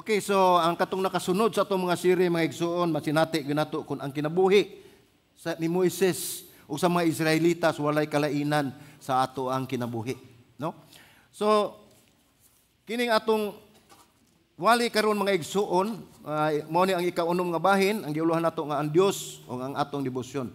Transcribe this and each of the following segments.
Okay, so ang katong nakasunod sa atong mga siri, mga igsuon, masinati ginato kung ang kinabuhi ni Moises o sa mga Israelitas walay kalainan sa ato ang kinabuhi, no? So kining atong wali karon mga igsuon, mao ni ang ikaunom nga bahin, ang giuluhan nato nga ang Dios o ang atong debosyon.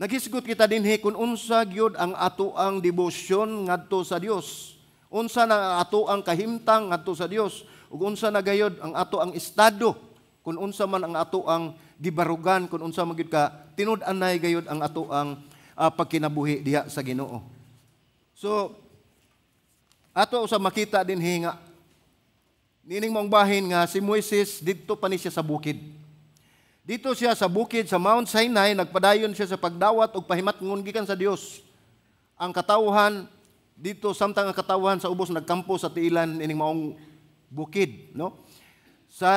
Naghisgot kita dinhi kung unsa gyud ang ato ang debosyon ngadto sa Dios. Unsa na ato ang kahimtang ngadto sa Dios. Ug unsa na gayud ang ato ang estado, kung unsa man ang ato ang gibarugan, kung unsa man gyud ka tinud-anay gayud ang ato ang pagkinabuhi diha sa Ginoo. So ato sa makita dinhi nga nining mong bahin nga si Moises didto pa ni siya sa bukid. Dito siya sa bukid sa Mount Sinai, nagpadayon siya sa pagdawat og pahimatngon gikan sa Dios. Ang katawhan dito samtang ang katawhan sa ubos nagkampo sa tiilan nining maong bukid, no? Sa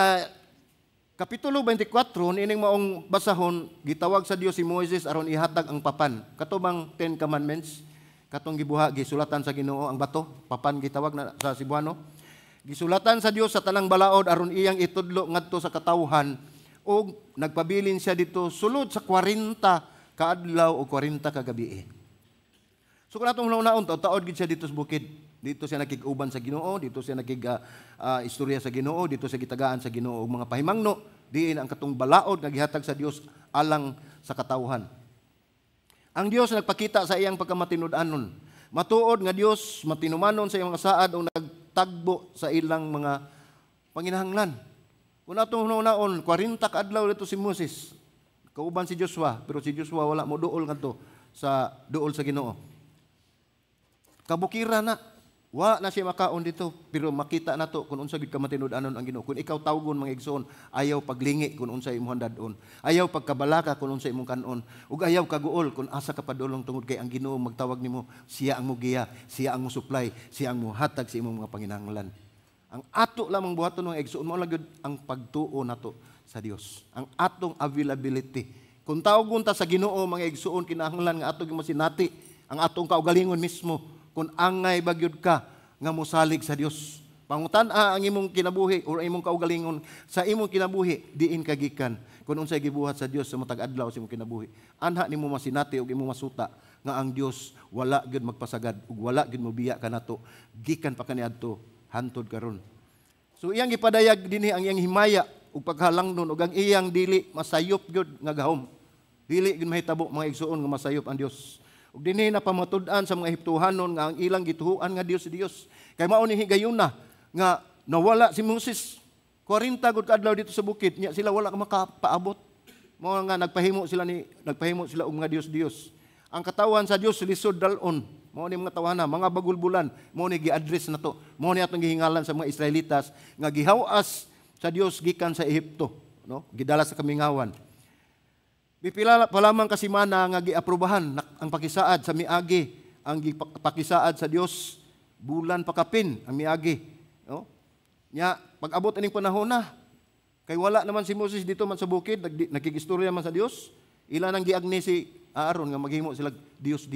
Kapitulo 24 nining maong basahon, gitawag sa Dios si Moises aron ihatag ang papan. Katubang 10 Commandments, katong gibuha gisulatan sa Ginoo ang bato, papan gitawag na sa Cebuano. Gisulatan sa Dios sa tanang balaod aron iyang itudlo ngadto sa katawhan ug nagpabilin siya dito sulod sa 40 ka adlaw o 40 ka gabi. So kung atong naon taod gid siya dito sa bukid. Dito siya nakig-uban sa Ginoo, dito siya istorya sa Ginoo, dito siya gitagaan sa Ginoo og mga pahimangno, diin ang katong balaod nga gihatag sa Dios alang sa katawhan. Ang Dios nagpakita sa iyang pagkamatinud-anon. Matuod nga Dios matinumanon sa iyang mga saad o nagtagbo sa ilang mga panginahanglan. Kung atong naon 40 ka adlaw dito si Moses, kauban si Joshua, pero si Joshua wala mo duol ngadto sa duol sa Ginoo. Kabukira na, wa na siya makaon dito, pero makita na to kung unsa gid ka matinud-anon ang Ginoo. Kung ikaw tawgon mga igsoon, ayaw paglingi kung unsa imong dadon, ayaw pagkabalaka kung unsa imong kanon, ug ayaw kaguol kung asa ka padulong tungod kay ang Ginoo magtawag nimo, siya ang mugiya, siya ang musuplay, siya ang muhatag sa imong mga panginahanglan. Ang ato lamang buhaton mga igsoon, mao lang gyud ang pagtuo nato sa Dios. Ang atong availability. Kung tawgon ta sa Ginoo mga igsoon, kinahanglan nga ato gimasinati ang atong kaugalingon mismo. Kung angay bagyod ka nga mosalig sa Dios. Pangutan-a ang imong kinabuhi o imong kaugalingon sa imong kinabuhi diin kagikan kung unsay gibuhat sa Dios sa matag adlaw sa imong kinabuhi. Anha nimo masinati og imong masuta nga ang Dios wala gyud magpasagad ug wala gyud mobiya kanato gikan pa kaniadto hantod karon. So iyang gipadayag dinhi ang iyang himaya ug paghalangnon ug ang iyang dili masayop gyud nga gahom. Dili gyud mahitabo mga igsuon nga masayop ang Dios. Ug dinhi na pamatud-an sa mga Ehiptohanon nga ang ilang gituhuan nga Dios si Dios. Kay mao ni higayuna nga nawala si Moses 40 gud ka adlaw dito sa bukid nya sila wala ka makapaabot. Mao nga nagpahimo sila og mga Dios. Ang katawan sa Dios lisod dalon. Mao ni mga tawana, mga bagulbulan, mao ni gi-address nato. Mao ni atong gihingalan sa mga Israelitas nga gihawas sa Dios gikan sa Ehipto, no? Gidala sa kamingawan. Bipila pa lamang kasimana nga giaprobahan ang pakisaad sa miagi, ang pakisaad sa Dios bulan pakapin ang miagi, no? Nya pag-abot ining panahon na kay wala naman si Moses dito man sa bukid, nakigistorya man sa Dios. Ila nang giagni si Aaron nga maghimo sila Dios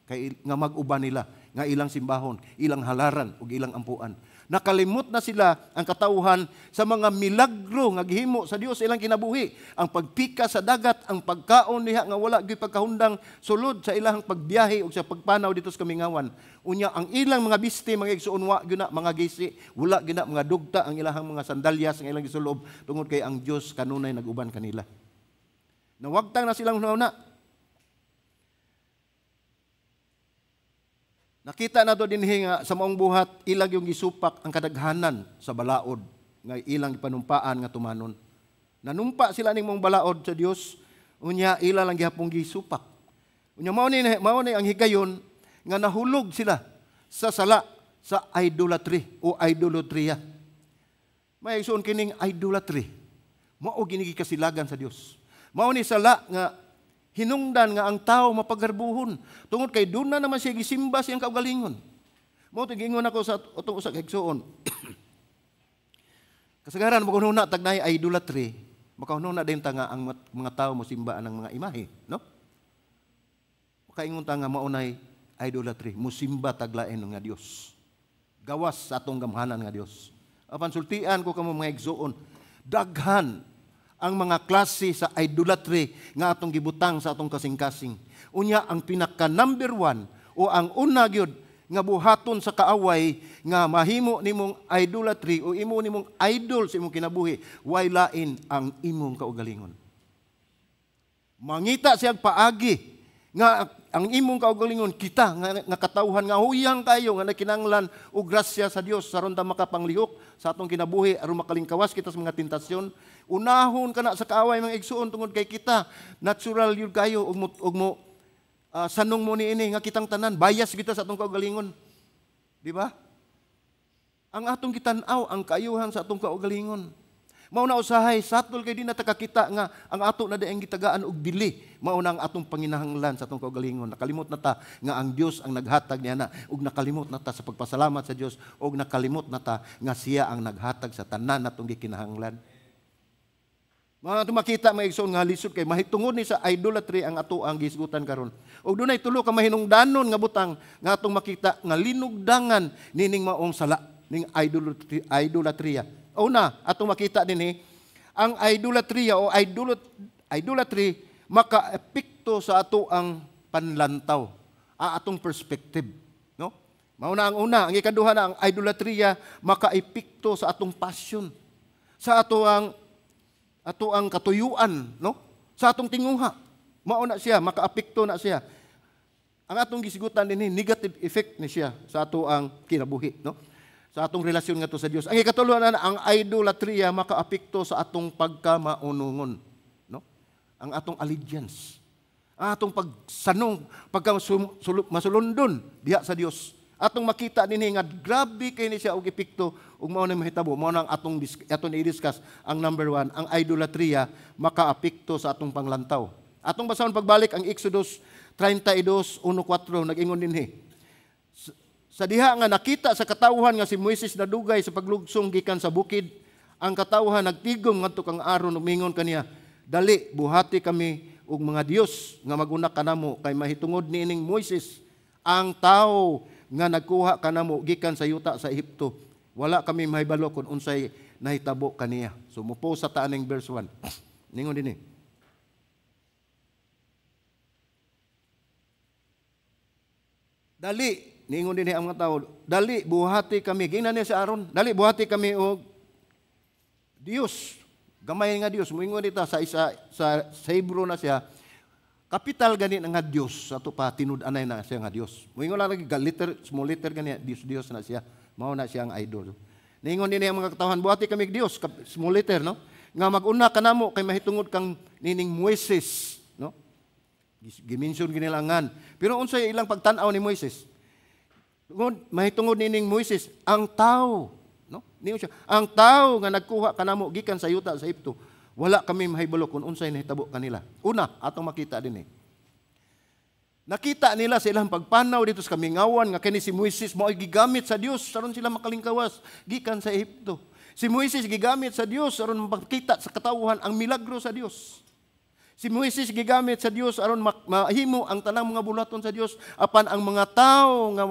kay nga mag-uban nila nga ilang simbahon, ilang halaran ug ilang ampuan. Nakalimot na sila ang katawhan sa mga milagro nga gihimo sa Dios ilang kinabuhi. Ang pagpika sa dagat, ang pagkaon niya nga wala gyud pagkahundang sulod sa ilang pagbiyahe ug sa pagpanaw dito sa kamingawan. Unya ang ilang mga bisti mga igsuon wa gyud na mga gisi, wala gyud na mga dugta ang ilang mga sandalyas nga ilang gisulob tungod kay ang Dios kanunay nag-uban kanila. Nawagtang na silang una. Nakita na to dinhi nga sa maong buhat ilag yung gisupak ang kadaghanan sa balaod nga ilang panumpaan nga tumanon. Nanumpa sila ning maong balaod sa Dios, unya ila lang gihapong gisupak. Unya mao ni ang higayon nga nahulog sila sa sala sa idolatry o idolatriya. May igsoon kining idolatry. Mao gini kasilagan sa Dios. Mao ni sala nga hinungdan nga ang tao mapagarbuhon tungod kay doon na naman siya gisimba siyang kaugalingon. Mao to gingon ako sa utong usa ka igsoon. Kasagaran magununa tagnay idolatry, makahununa din ta nga ang mga tao mo simba ang mga imahe, no? Makaingon ta nga maunay idolatry, musimba taglain nga Dios. Gawas sa atong gamhanan nga Dios. apan sultian ko kamo mga igsoon, daghan ang mga klase sa idolatry nga atong gibutang sa atong kasing-kasing. Unya ang pinaka number 1 o ang una gyud nga buhaton sa kaaway nga mahimo nimong idolatry o imo nimong idol sa imong kinabuhi, way lain ang imong kaugalingon. Mangita siyang paagi nga ang imong kaugalingon kita nga katawhan nga huyang kayo nga nakinanglan og grasya sa Dios saron ta makapanglihok sa atong kinabuhi aron makalingkawas kita sa mga tentasyon. Unahon kana sa kaaway mga igsuon tungod kay kita natural yun kayo ug mo sanong mo niini nga kitang tanan bias kita sa atong kaugalingon. Di ba? Ang atong gitan-aw ang kaayuhan sa atong kaugalingon. Mao na usahay satol kay di na takakita nga ang ato na daing gitagaan og bili, mao na ang atong panginahanglan sa atong kaugalingon. Nakalimot na ta nga ang Dios ang naghatag niya na ug nakalimot na ta sa pagpasalamat sa Dios ug nakalimot na ta nga siya ang naghatag sa tanan natong gikinahanglan. Mga atong makita mga igsoon nga lisod kay mahitungod ni sa idolatry ang ato ang gisgutan karon. Ug dunay tulo ka mahinungdanon nga butang nga atong makita nga linugdangan nining maong sala ning idolatria. Una, atong makita din ang idolatria o idolatry maka-epekto sa ato ang panlantaw, atong perspective. No? Mauna ang una, ang ikaduha na ang idolatria maka-epekto sa atong passion, sa ato ang katuyuan, no? Sa atong tinguha. Mauna siya, maka-apekto na siya. Ang atong gisigutan din negative effect ni siya sa ato ang kinabuhi, no? Sa atong relasyon nga to sa Dios. Ang ikatulo na ang idolatria maka-apekto sa atong pagkamaunungon, no? Ang atong allegiance, ang atong pagsanong, masulundon diha sa Dios. Atong makita dinhi nga grabe kay ni siya og epekto ug mao na mahitabo, mao nang atong i-discuss ang number 1, ang idolatria maka-apekto sa atong panglantaw. Atong basahon pagbalik ang Exodus 32:1-4 nag-ingon dinhi. Sa diha nga nakita sa katawhan nga si Moises nadugay sa paglugsong gikan sa bukid, ang katawhan nagtigom ngadto kang aron umingon kaniya, dali buhati kami og mga Dios nga mag-una kanamo kay mahitungod niining Moises ang tawo nga nagkuha kanamo gikan sa yuta sa Ehipto. Wala kami mahibalo kung unsay nahitabo kaniya. So mupo sa taaning verse 1. Ningon dinhi. Dali ningon din ang mga tao, dali buhati kami. Gingnan niya si Aaron, dali buhati kami og Dios. Gamay nga Dios. Moingon dita sa Hebrew na siya, kapital gani nga Dios. Sa ito pa, tinud-anay na siya nga Dios. Moingon lang lagi, small letter gani, Dios na siya. Mao na siya ang idol. Ningon din ang mga katawhan, buhati kami Dios, small letter, no? Nga mag-una ka namo kay mahitungod kang nining Moises, no? Gimension ginilangan. Pero unsay ilang pagtan-aw ni Moises? Mahitungod nining Moises ang tao, no? Ningon siya, ang tao nga nagkuha kanamo gikan sa yuta sa Ehipto, wala kami mahibalo kung unsay nahitabo kanila. Una, atong makita din nakita nila sa ilang pagpanaw dito sa kamingawan nga kini si Moises mao gigamit sa Dios aron sila makalingkawas gikan sa Ehipto. Si Moises gigamit sa Dios aron makita sa katawhan ang milagro sa Dios. Si Moises gigamit sa Dios aron mahimo ang tanang mga bulaton sa Dios apan ang mga tao nga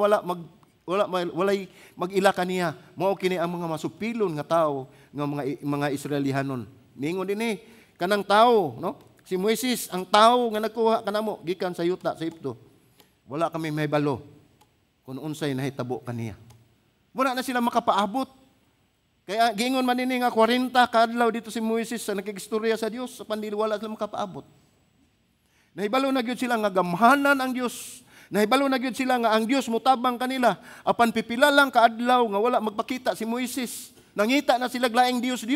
walay mag-ila kaniya mao kini ang mga masupilon nga tao nga mga Israelihanon. Ningon dinhi kanang tao, no? Si Moises ang tao nga nagkuha kanamo gikan sa yuta sa Ehipto. Wala kami mahibalo kung unsay nahitabo kaniya. Wala na sila makapaabot. Kaya giingon man nini nga 40 kadlaw dito si Moises sa nakigistorya sa Dios, apan dili wala sila makapaabot. Nahibalo na gyud sila nga gamhanan ang Dios. Nahibalo na gyud sila nga ang Dios mutabang kanila, apan pipila lang kaadlaw nga wala magpakita si Moises. Nangita na sila laing Dios.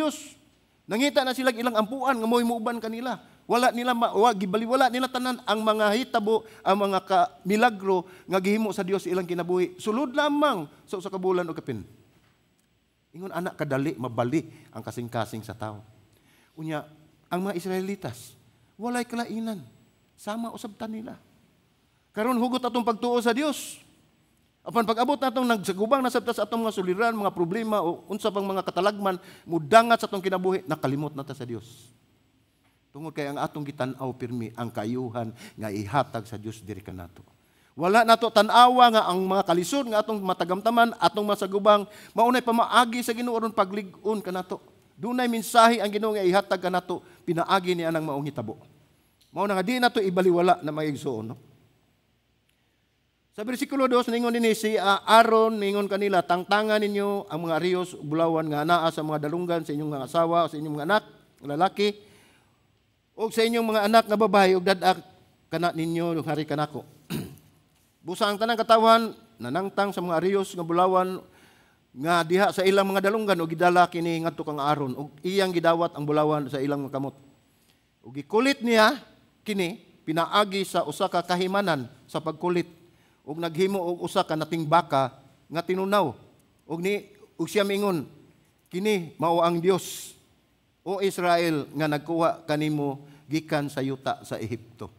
Nangita na sila ilang ampuan nga mo'y muuban kanila. Wala gibaliwala nila tanan ang mga hitabo, ang mga milagro nga gihimo sa Dios ilang kinabuhi. Sulod lamang sa usa ka bulan o kapin. Ingon anak kadali mabali ang kasing-kasing sa tao. Unya ang mga Israelitas walay kalainan. Sama usab ta nila. Karon hugot atong pagtuo sa Dios. Apan pag-abot natong nagsagubang na sabta sa atong mga suliran, mga problema o unsa pang mga katalagman, mudangat sa atong kinabuhi, nakalimot na ta sa Dios. Tungod kay ang atong gitan-aw pirmi ang kayuhan nga ihatag sa Dios diri kanato. Wala nato tan-awa nga ang mga kalisod nga atong matagamtaman, atong masagubang, maunay pamaagi sa Ginoo ron paglig-on kanato. Dunay mensahe ang Ginoo nga ihatag kanato, pinaagi niya nang maong hitabo. Mao na nga di nato ibaliwala na maigsuon, no? Sa bersikulo 2 ningon dinhi si Aaron ningon kanila, tangtangan ninyo ang mga riyos bulawan nga anaa sa mga dalunggan sa inyong mga asawa, sa inyong mga anak lalaki, ug sa inyong mga anak nga babae, ug dadak kana ninyo hari kanako. Busa ang tanang katawan nanangtang sa mga riyos nga bulawan nga diha sa ilang mga dalunggan, ug gidala kini ngadto kang Aaron, ug iyang gidawat ang bulawan sa ilang mga kamot. Ug gikulit niya kini pinaagi sa usa ka kahimanan sa pagkulit, ug naghimo og usa ka nating baka nga tinunaw, ug siya mingon, kini mao ang Dios, o Israel, nga nagkuha kanimo gikan sa yuta sa Ehipto.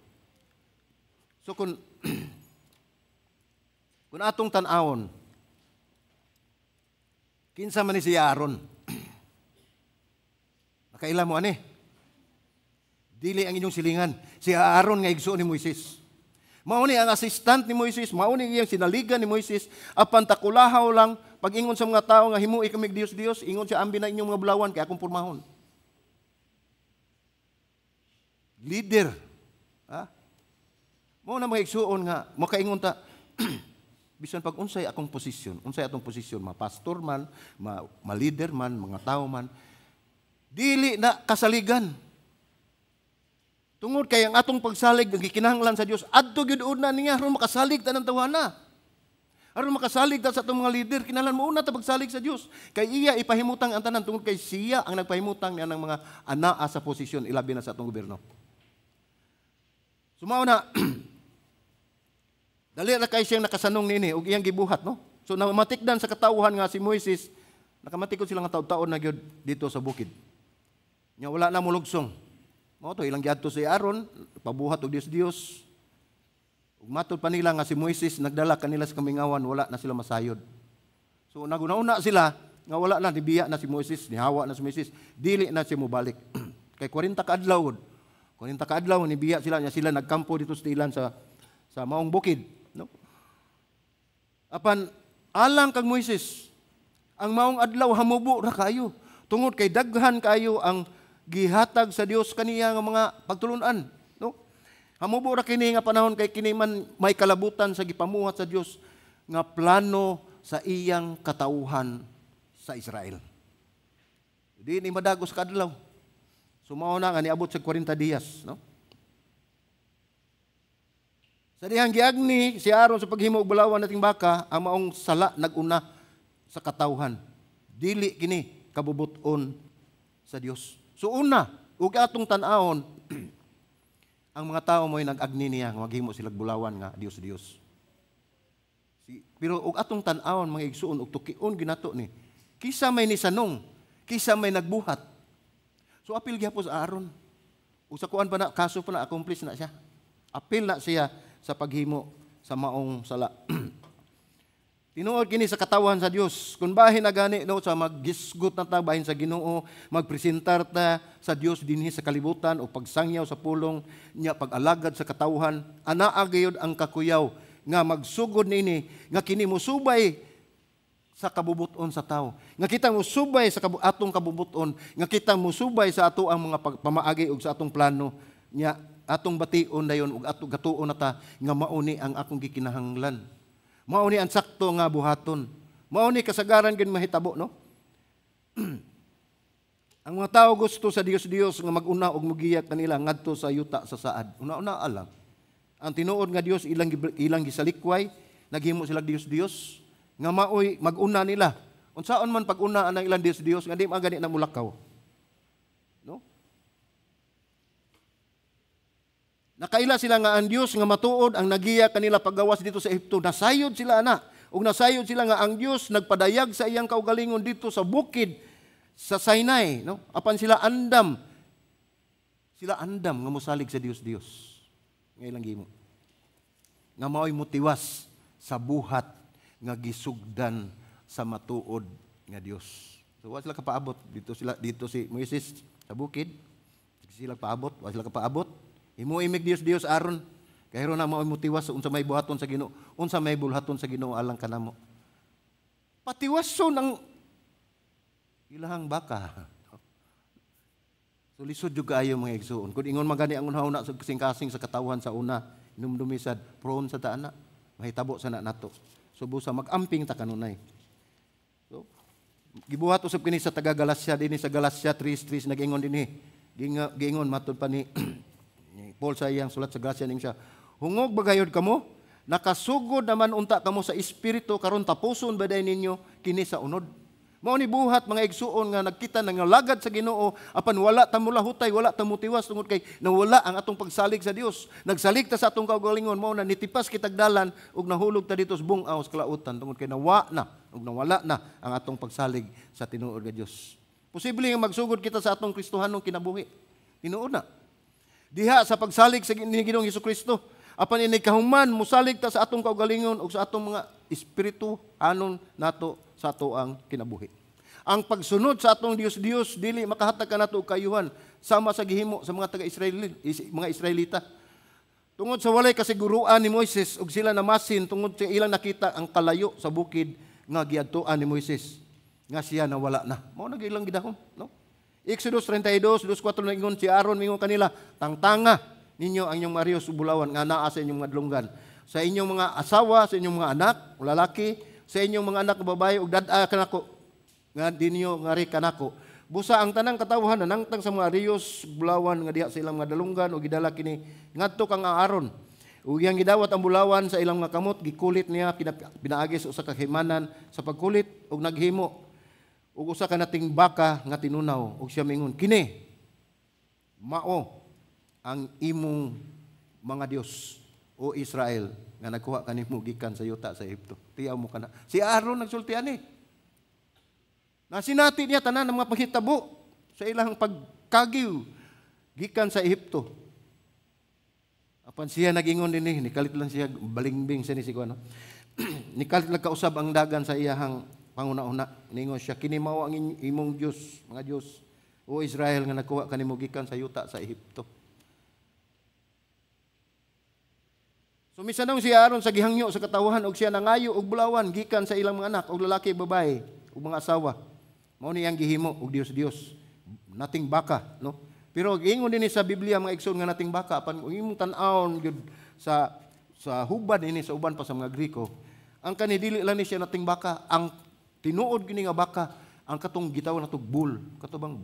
So kung atong tan-awon, kinsa man ni si Aaron, nakaila mo ani, dili ang inyong silingan, si Aaron nga igsuon ni Moises. Mao ni ang assistant ni Moises, mao ni iyang sinaligan ni Moises, apan takulahaw lang pag-ingon sa mga tao nga himuy kami Dios-Dios, ingon siya, ambi na inyong mga bulawan kay akong pormahon. Leader. Ha? Mao na mga igsuon nga makaingon ta bisan pag unsay akong posisyon, unsay atong posisyon, pastor man, leader man, mga tao man, dili na kasaligan. Tungod kay ang atong pagsalig ang gikinahanglan sa Dios, adto gyud una niya aron makasalig ta ng tawana. Aron makasalig ta sa atong mga leader, kinahanglan mo una ta pagsalig sa Dios. Kay iya ipahimutang ang tanan, tungod kay siya ang nagpahimutang niya ng mga anaa sa posisyon, ilabi na sa atong gobyerno. Sumao na dali na kay siyang nakasanong nini ug iyang gibuhat, no? So namatikdan sa katawhan nga si Moises, nakamatikod sila nga taud-taon na gyud dito sa bukid. Nya wala na mulugsong. Mao to ilang giadto si Aaron, pabuhat og Dios. Ug matud pa nila nga si Moises nagdala kanila sa kamingawan, wala na sila masayod. So naguna-una sila nga wala na, nibiya na si Moises, nihawa na si Moises, dili na siya mobalik. Kay 40 ka adlaw, 40 ka adlaw nibiya sila, nya sila nagkampo dito sa ilan sa maong bukid, no? Apan alang kag Moises, ang maong adlaw hamubo ra kayo, tungod kay daghan kayo ang gihatag sa Dios kaniya nga mga pagtulunan, no? Hamubo ra kini nga panahon kay kini man may kalabutan sa gipamuhat sa Dios nga plano sa iyang katauhan sa Israel. Di ni madagos ka adlaw. Sumao na nga niabot sa 40 diyas, no? Sa dihang giagni si Aaron sa paghimo og bulawan nating baka, ang maong sala naguna sa katauhan. Dili kini kabubuton sa Dios. So una, ug atong tan-awon, ang mga tao mo'y nag-agni niya, maghimo sila bulawan nga Dios-Dios. Pero ug atong tan-awon mga igsuon ug tukion ginato ni, kisa may nisanong, kisa may nagbuhat. So apil gyapon sa Aaron. Ug sa kuan pa na kaso pa na accomplish na siya. Apil na siya sa paghimo sa maong sala. Tinuod kini sa katawan sa Dios. Kung bahin na gani no, sa maggisgot na ta bahin sa Ginoo, magpresentar ta sa Dios dinhi sa kalibutan o pagsangyaw sa pulong niya, pag-alagad sa katawhan, anaa gayud ang kakuyaw nga magsugod nini nga kini musubay sa kabubuton sa tao. Nga kita musubay sa atong kabubuton, nga kita musubay sa ato ang mga pamaagi ug sa atong plano niya, atong bation dayon ug atong gatuon na ta nga mauni ang akong gikinahanglan. Mao ni ang sakto nga buhaton. Mao ni kasagaran gid mahitabo, no? Ang mga tao gusto sa Dios nga mag-una og mugiyak kanila ngadto sa yuta sa saad. Una-una alang. Ang tinuod nga Dios ilang gisalikway, naghimo sila Dios nga maoy mag-una nila. Unsaon man pag-una ang ilang Dios nga di magani na mulakaw. No? Nakaila sila nga ang Dios nga matuod ang nagiya kanila paggawas dito sa Ehipto. Nasayod sila ana. Ug nasayod sila nga ang Dios nagpadayag sa iyang kaugalingon dito sa bukid sa Sinai, no? Apan sila andam nga mosalig sa Dios. Ngay lang gimo. Nga mao'y motiwas sa buhat nga gisugdan sa matuod nga Dios. So wa sila kapaabot dito si Moises sa bukid. Sila paabot, wa sila kapaabot. Himuimig Dios Aaron. Kaya na mo tiwas unsa may buhaton sa Ginoo, unsa may bulhaton sa Ginoo alang kanamo. Patiwason ang ilahang baka. So lisod jud kaayo mga igsoon. Kun ingon magani ang unhauna sa kasing-kasing sa katawan sa una, inumdumisad, prone sa taana, mahitabo sa nato. So busa mag-amping ta kanunay. So gibuhat usab kini sa taga Galacia dinhi sa Galacia 3:3 nag-ingon dinhi. Giingon matud pa ni Paul sa iyang sulat sa Galacia ning siya. Hungog bagayod kamo, nakasugod naman unta kamo sa espiritu karon tapuson baday ninyo kini sa unod. Mao ni buhat mga igsuon nga nagkita nga lagad sa Ginoo apan wala ta mulahutay, wala ta mutiwas tungod kay nawala ang atong pagsalig sa Dios. Nagsalig ta sa atong kaugalingon mao na nitipas kitag dalan ug nahulog ta dito sa bungaw sa kalautan tungod kay nawala na ang atong pagsalig sa tinuod nga Dios. Posible nga magsugod kita sa atong Kristohanong kinabuhi. Tinuod na. Diha sa pagsalig sa Ginoong Hesukristo apan ini kahuman musalig ta sa atong kaugalingon ug sa atong mga espiritu anon nato sa atoang kinabuhi. Ang pagsunod sa atong Dios dili makahatag kanato og kayuhan sama sa gihimo sa mga mga Israelita. Tungod sa walay kasiguruan ni Moises ug sila namasin tungod sa ilang nakita ang kalayo sa bukid nga giadtoan ni Moises nga siya nawala na. Mao nagilang gidahom, no? Exodus 32:4 ingon si Aaron mingon kanila, tangtanga ninyo ang inyong marios bulawan nga naa sa inyong madlunggan. Sa inyong mga asawa, sa inyong mga anak, lalaki, sa inyong mga anak babae ug dad-a kanako nga dinyo ngari kanako. Busa ang tanang katawhan nangtang sa mga riyos bulawan nga diha sa ilang mga dalunggan ug gidala kini ngadto kang Aaron. Ug yang gidawat ang bulawan sa ilang mga kamot gikulit niya pinaagi sa usa ka himanan sa pagkulit ug naghimo ug usa ka nating baka nga tinunaw ug siya mingon kini mao ang imong mga Dios o Israel nga nagkuha kanimo gikan sa yuta sa Ehipto. Tiyaw mo kana. Si Aaron nagsulti ani. Nasinati niya tanan ng mga paghitabo sa ilang pagkagiw gikan sa Ehipto. Apan siya nagingon dinhi, nikalit lang siya balingbing siya ni si kuno. Nikalit lang kausab ang dagan sa iyahang panguna-una. Ningon siya kini mao ang imong Dios, mga Dios o Israel nga nagkuha kanimo gikan sa yuta sa Ehipto. Sumisanong si Aaron sa gihangyo sa katawhan og siya nangayo og bulawan gikan sa ilang mga anak og lalaki babae ug mga asawa. Mao ni ang gihimo og Dios. Nating baka, no? Pero ingon dinhi sa Biblia mga igsoon nga nating baka apan imong tan-awon gyud sa hubad ini sa uban pa sa mga Griko. Ang kani dili lang ni siya nating baka, ang tinuod gini nga baka ang katong gitawag natog bull, katubang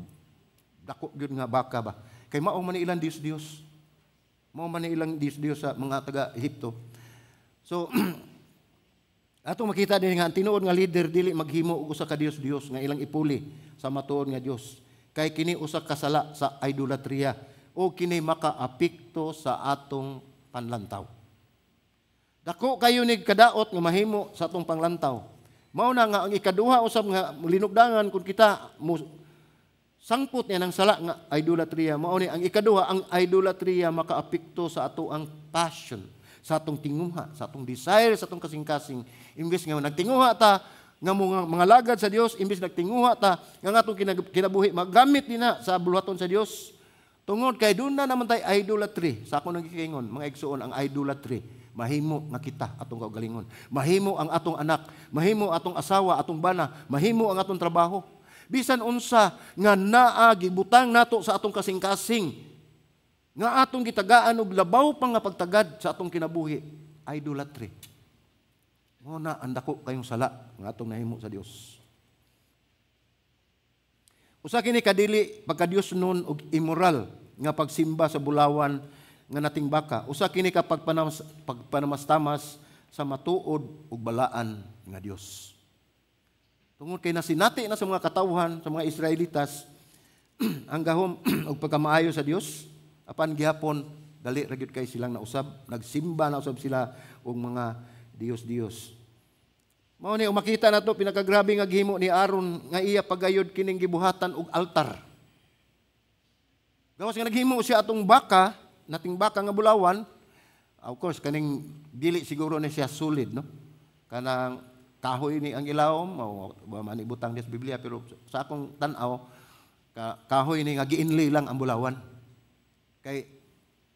dako gyud nga baka ba. Kay mao man ilang Dios. Mao man ilang Dios sa mga taga Ehipto. So atong makita din nga tinuod nga leader dili maghimo og usa ka Dios nga ilang ipuli sa matuod nga Dios. Kay kini usa ka sala sa idolatria o kini makaapekto sa atong panlantaw. Dako kayo ni kadaot nga mahimo sa atong panglantaw. Mao na nga ang ikaduha usab nga linugdangan kun kita sangpot niya ng sala nga idolatria. Mao ni ang ikaduha ang idolatria makaapekto sa ato ang passion, sa atong tinguha, sa atong desire, sa atong kasing-kasing. Imbes nga nagtinguha ta nga mga lagad sa Dios, imbes nagtinguha ta nga atong kinabuhi magamit dina sa buluhaton sa Dios. Tungod kay doon na naman tay idolatry. Sa ako nagkikingon, mga igsuon ang idolatry. Mahimo nga kita atong kaugalingon. Mahimo ang atong anak, mahimo atong asawa, atong bana, mahimo ang atong trabaho. Bisan unsa nga naa gibutang nato sa atong kasing-kasing nga atong gitagaan og labaw pang nga pagtagad sa atong kinabuhi, idolatry. Mo na ang dako kayong sala nga atong nahimo sa Dios. Usa kini kadili pagka-Dios nun og immoral nga pagsimba sa bulawan nga nating baka. Usa kini ka pagpanamastamas sa matuod ug balaan nga Dios. Tungod kay nasinati na sa mga katawhan sa mga Israelitas ang gahom og pagkamaayo sa Dios, apan gihapon dali ra gyud kay silang nausab, nagsimba na usab sila og mga Dios. Mao ni makita nato pinakagrabe nga gihimo ni Aaron nga iya pagayod kining gibuhatan og altar. Gawas nga naghimo siya atong baka, nating baka nga bulawan, of course kaning dili siguro ni siya solid, no? Kanang kahoy ni ang ilawom, o man ibutang sa Biblia, pero sa akong tan-aw, kahoy ni nga giinlay lang ang bulawan. Kay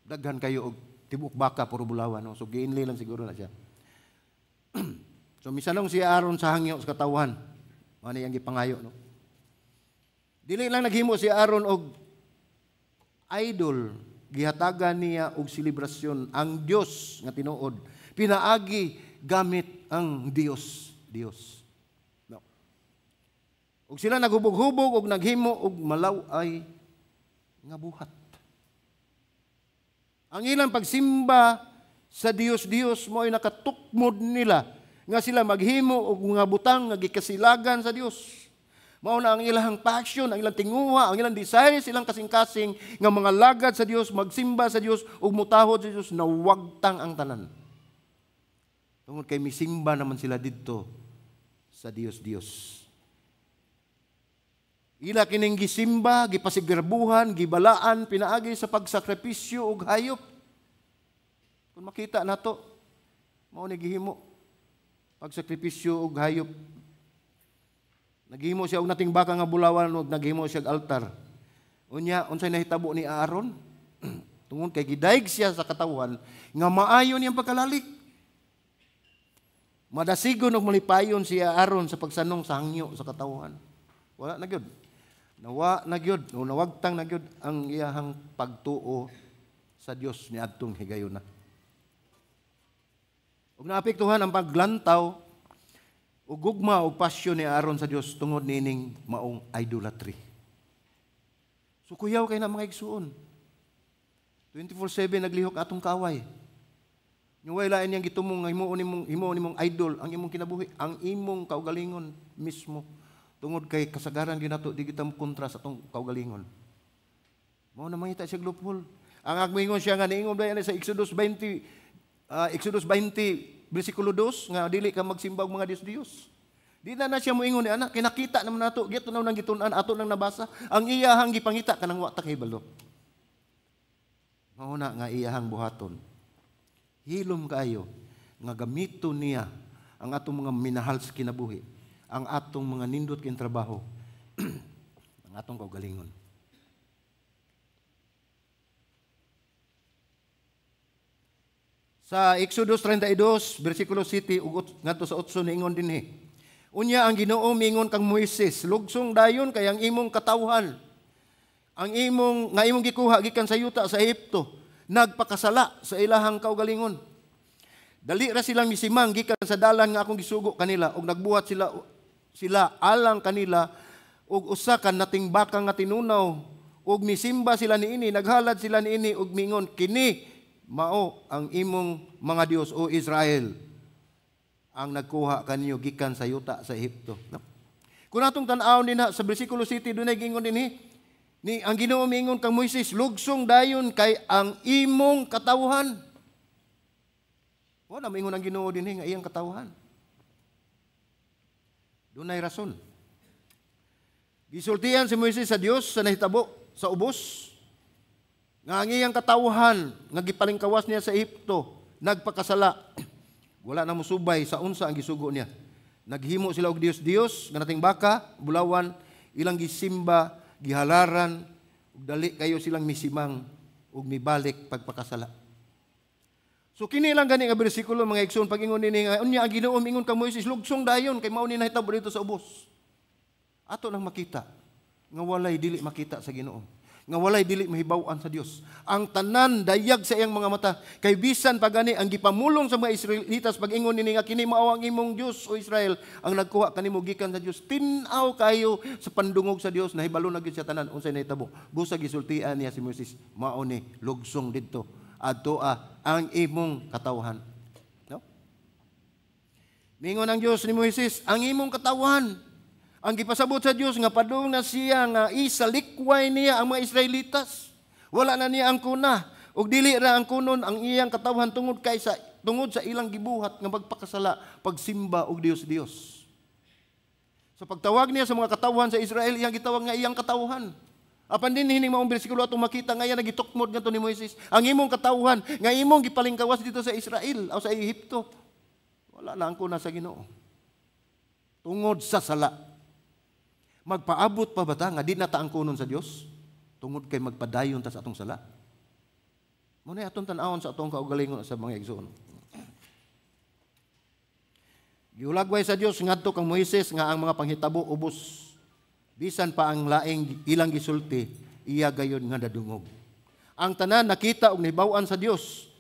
daghan kayo og tibok baka puro bulawan, no? So giinli lang siguro na siya. So misanong si Aaron sa hangyo sa katawan. Ano yang gipangayo, no? Dili lang naghimo si Aaron og idol, gihatagan niya og selebrasyon ang Dios nga tinuod. Pinaagi gamit ang Dios. No. Ug sila naghubog-hubog og naghimo og malaway nga buhat. Ang ilang pagsimba sa Dios mo ay nakatukmod nila nga sila maghimo og mga butang nga gikasilagan sa Dios. Mao na ang ilang passion, ang ilang tinguha, ang ilang desire, silang kasing-kasing nga mga lagad sa Dios, magsimba sa Dios ug mutahod sa Dios na wagtang ang tanan. Tungod kay misimba naman sila didto sa Dios. Ila kining gisimba, gipasigarbuhan, gibalaan, pinaagi sa pagsakripisyo ug hayop. Kung makita nato, mao ni gihimo pagsakripisyo ug hayop. Naghimo siya og nating baka nga bulawan ug naghimo siya og altar. Unya unsay nahitabo ni Aaron? Tungod kay gidayeg siya sa katawan nga maayo niyang pagkalalik. Madasigon og malipayon si Aaron sa pagsanong sa hangyo sa katawan. Wala na gyud. Nawa na gyud, nawagtang na gyud ang iyahang pagtuo sa Dios niadtong higayuna. Ug naapektuhan ang paglantaw ug gugma ug pasyon ni Aaron sa Dios tungod nining maong idolatry. So kuyaw kay na mga igsuon. 24/7 naglihok atong kaway. Yung lain yang gitumong nga himo nimong idol ang imong kinabuhi, ang imong kaugalingon mismo. Tungod kay kasagaran din nato di kita kontra sa atong kaugalingon. Mao na mangita siya loophole. Ang agmingon siya nga niingon dayon sa Exodus 20 bersikulo 2 nga dili ka magsimba og mga Dios. Di na siya moingon ni anak kinakita naman nato gito na nang gitun-an ato nang nabasa ang iyahang gipangita kanang wa ta kahibalo. Mao na nga iyahang buhaton. Hilom kaayo nga gamiton niya ang atong mga minahal sa kinabuhi. Ang atong mga nindot kin trabaho, ang atong kaugalingon. Sa Exodus 32, versikulo 7, ngadto sa 8 niingon dinhi. Unya ang Ginoo mingon kang Moises, lugsong dayon kay ang imong katawhan. Ang imong gikuha gikan sa yuta sa Ehipto, nagpakasala sa ilahang kaugalingon. Dali ra silang misimang gikan sa dalan nga akong gisugo kanila ug nagbuhat sila alang kanila ug usa ka nating baka nga tinunaw ug misimba sila niini, naghalad sila niini ug mingon kini mao ang imong mga Dios o Israel ang nagkuha kanyo gikan sa yuta sa Ehipto. No? Kung atong tan-aw dinha sa bersikulo 7 dunay gingon dinhi ni ang Ginoo mingon kang Moises, lugsong dayon kay ang imong katawhan. Wala mingon ang Ginoo dinhi nga iyang katawhan. Dunay rason. Gisultihan si Moises sa Dios sa nahitabo sa ubos nga ang iyang katawhan nga gipalingkawas niya sa Ehipto nagpakasala. Wala na musubay sa unsa ang gisugo niya. Naghimo sila og Dios nga nating baka, bulawan, ilang gisimba, gihalaran, ug dali kayo silang misimang ug mibalik pagpakasala. So kini lang gani nga bersikulo mga igsoon pag-ingon nini nga unya ang Ginoo mingon kang Moises lugsong dayon kay mao ni nahitabo dito sa ubos. Ato nang makita nga walay dili makita sa Ginoo. Nga walay dili mahibaw-an sa Dios. Ang tanan dayag sa iyang mga mata kay bisan pagani ang gipamulong sa mga Israelitas pag-ingon nini nga kini mao ang imong Dios o Israel ang nagkuha kanimo gikan sa Dios. Tin-aw kayo sa pandungog sa Dios nahibalo na gyud sa tanan unsay nahitabo. Busa gisultian niya si Moises mao ni lugsong didto. Adtoa ang imong katawhan. No? Mingon ang Dios ni Moises, ang imong katawhan. Ang gipasabot sa Dios nga padung na siya nga isalikway niya ang mga Israelitas. Wala na niya ang kuna ug dili ra ang kunon ang iyang katawhan tungod sa ilang gibuhat nga magpakasala, pagsimba og Dios. Sa pagtawag niya sa mga katawhan sa Israel, iyang gitawag nga iyang katawhan. Apan din hining maong bersikulo atong makita nga yan nagitukmod ngadto ni Moises. Ang imong katawhan nga imong gipalingkawas dito sa Israel o sa Ehipto. Wala na ang kuna sa Ginoo. Tungod sa sala. Magpaabot pa ba ta nga di na ta ang kunon sa Dios? Tungod kay magpadayon ta sa atong sala. Mo na atong tan-awon sa atong kaugalingon sa mga igsoon. Giulagway sa Dios ngadto kang Moises nga ang mga panghitabo ubos. Bisan pa ang laing ilang gisulti, iya gayon nga nadungog. Ang tanan nakita og nahibaw-an sa Dios.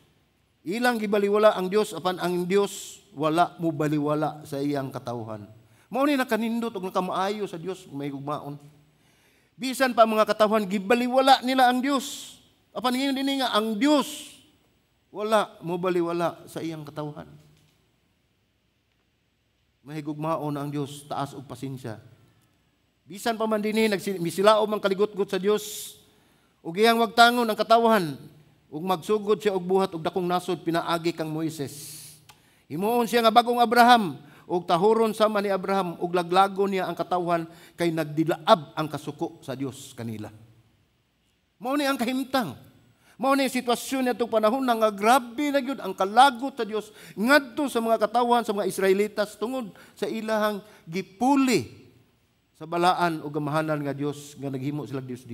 Ilang gibaliwala ang Dios apan ang Dios wala mo baliwala sa iyang katawhan. Mao ni nakanindot og nakamaayo sa Dios may gugmaon. Bisan pa mga katawhan gibaliwala nila ang Dios. Apan ngayon dinhi nga ang Dios wala mo baliwala sa iyang katawhan. May gugmaon ang Dios taas og pasensya. Bisan pa man dinhi misilaom ang kaligot-got sa Dios. Ug iyang wagtangon ang katawhan ug magsugod siya og buhat og dakong nasod pinaagi kang Moises. Himuon siya nga bagong Abraham ug tahuron sama ni Abraham ug laglagon niya ang katawhan kay nagdilaab ang kasuko sa Dios kanila. Mao ni ang kahimtang. Mao ni sitwasyon nitong panahon nga grabe na gyud ang kalagot sa Dios ngadto sa mga katawhan sa mga Israelitas tungod sa ilahang gipuli sa balaan o gamahanan nga Dios nga naghimo sila Dios.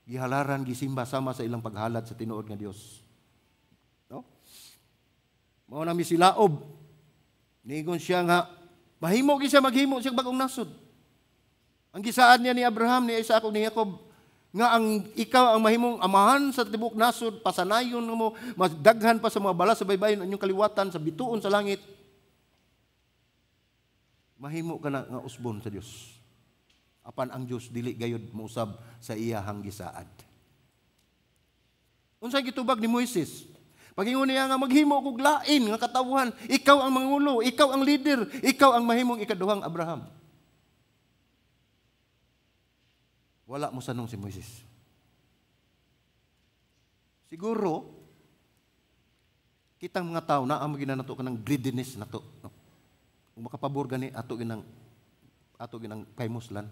Gihalaran, gisimba sama sa ilang paghalad sa tinuod nga Dios. No? Mao na misilaob. Nigon siya nga mahimo gyud siya maghimo siya bagong nasod. Ang gisaad niya ni Abraham, ni Isaac ug ni Jacob nga ang ikaw ang mahimong amahan sa tibok nasod, pasanayon mo, magdaghan pa sa mga bala sa baybayon ang inyong kaliwatan sa bituon sa langit. Mahimo ka na nga usbon sa Dios. Apan ang Dios dili gayud mousab sa iyahang gisaad. Unsay gitubag ni Moises? Pagingon niya nga maghimo og lain nga katawhan, ikaw ang mangulo, ikaw ang leader, ikaw ang mahimong ikaduhang Abraham. Wala mo sanong si Moises. Siguro kitang mga tao na ang ginanato kanang greediness nato. No? Kung makapabor gani ato ginang kaymuslan.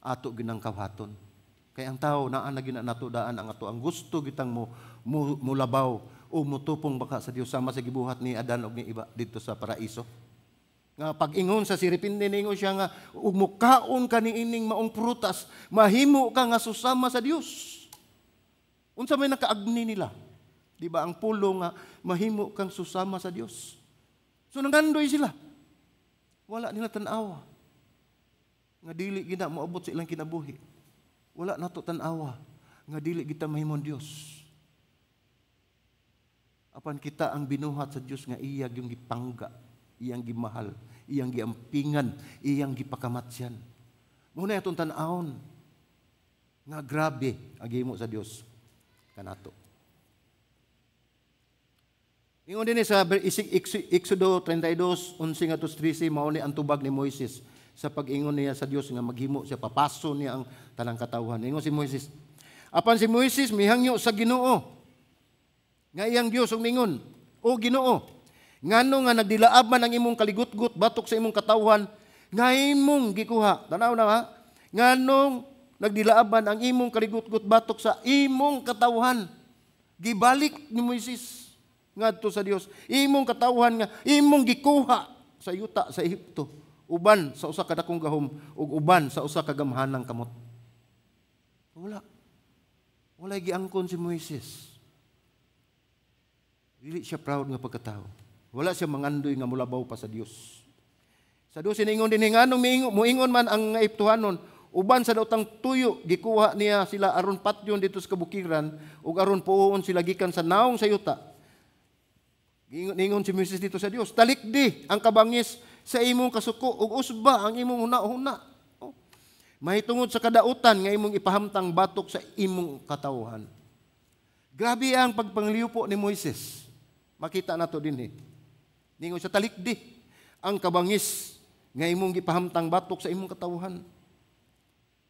Ato ginang kawhaton. Kaya ang tao naa na ginanato daan ang ato ang gusto gitang mo labaw o mutupong baka sa Dios sama sa gibuhat ni Adan og ni iba dito sa paraiso. Nga pag-ingon sa siripin ningon siya nga ug mukaon ka niining maong prutas, mahimo ka nga susama sa Dios. Unsa may nakaagni nila? Di ba ang pulo nga mahimo kang susama sa Dios. So nangandoy sila. Wala nila tan-awa. Nga dili gina moabot sa ilang kinabuhi. Wala nato tan-awa nga dili kita mahimong Dios. Apan kita ang binuhat sa Dios nga iya yung gipangga, iyang gimahal, iyang giampingan, iyang gipakamatsyan. Muna atong tan-awon nga grabe ang gihimo sa Dios kanato. Ingon din sa Exodo 32, 11-13 mao ni ang tubag ni Moises sa pag-ingon niya sa Dios nga maghimo siya, papaso niya ang tanang katawhan. Ingon si Moises. Apan si Moises mihangyo sa Ginoo. Nga iyang Dios ug mingon, "O Ginoo, ngano nga nagdilaab man ang imong kaligutgut batok sa imong katawhan, nga imong gikuha." Tanaw na ha. Nganong nagdilaab man ang imong kaligutgut batok sa imong katawhan. Gibalik ni Moises ngadto sa Dios. Imong katawhan nga imong gikuha sa yuta sa Ehipto. Uban sa usa ka dakong gahom ug uban sa usa ka gamhanang kamot. Wala giangkon si Moises. Dili siya proud nga pagkatao. Wala siya mangandoy nga mulabaw pa sa Dios. Sa Dios iningon din nganong moingon man ang Ehiptohanon, uban sa daotang tuyo gikuha niya sila aron patyon dito sa kabukiran ug aron puon sila gikan sa naong sa yuta. Ningon si Moises dito sa Dios, "Talikdi ang kabangis sa imong kasuko ug usba ang imong huna-huna. Mahitungod sa kadautan nga imong ipahamtang batok sa imong katawhan." Grabe ang pagpangliupo ni Moises. Makita nato dinhi. Ningon siya, "Talikdi ang kabangis nga imong gipahamtang batok sa imong katawhan."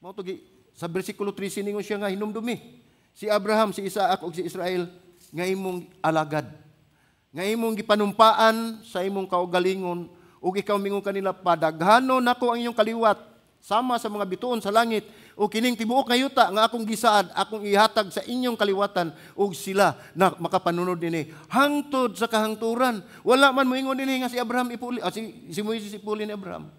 Mao to sa bersikulo 13 ningon siya nga hinumdumi si Abraham, si Isaac ug si Israel nga imong alagad. Nga imong gipanumpaan sa imong kaugalingon ug ikaw mingon kanila, "Padaghanon nako ang inyong kaliwat sama sa mga bituon sa langit o kining tibuok nga yuta nga akong gisaad akong ihatag sa inyong kaliwatan ug sila na makapanunod dinhi hangtod sa kahangturan." Wala man moingon dinhi nga si Abraham ipuli si Moises ipuli ni Abraham.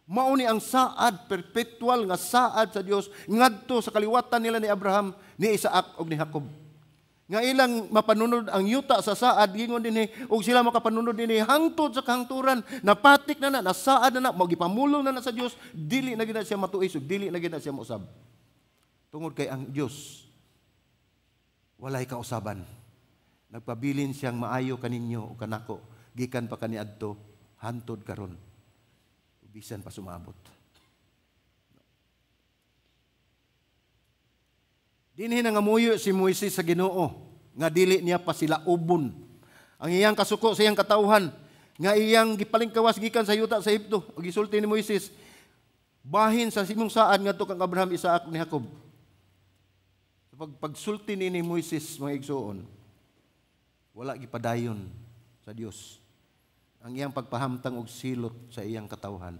Mao ni ang saad perpetual nga saad sa Dios ngadto sa kaliwatan nila ni Abraham, ni Isaac ug ni Jacob. nga ilang mapanunod ang yuta sa saad gingon dinhi ug sila makapanunod dinhi hangtod sa kahangturan, napatik na nasaad na magipamulong na sa Dios, dili na gid siya matuis ug dili na gid siya mousab. Tungod kay ang Dios walay kausaban. Nagpabilin siyang maayo kaninyo o kanako gikan pa kaniadto hantod karon. Bisan pa sumabot. Dinhi na ngamuyo si Moises sa Ginoo nga dili niya pa sila ubon. Ang iyang kasuko sa iyang katawhan nga iyang gipalingkawas gikan sa yuta sa Ehipto ug gisulti ni Moises bahin sa simong saad ngadto kang Abraham, Isaac ni Jacob. Sa pagsulti ni Moises mga igsoon, wala gipadayon sa Dios ang iyang pagpahamtang og silot sa iyang katawhan.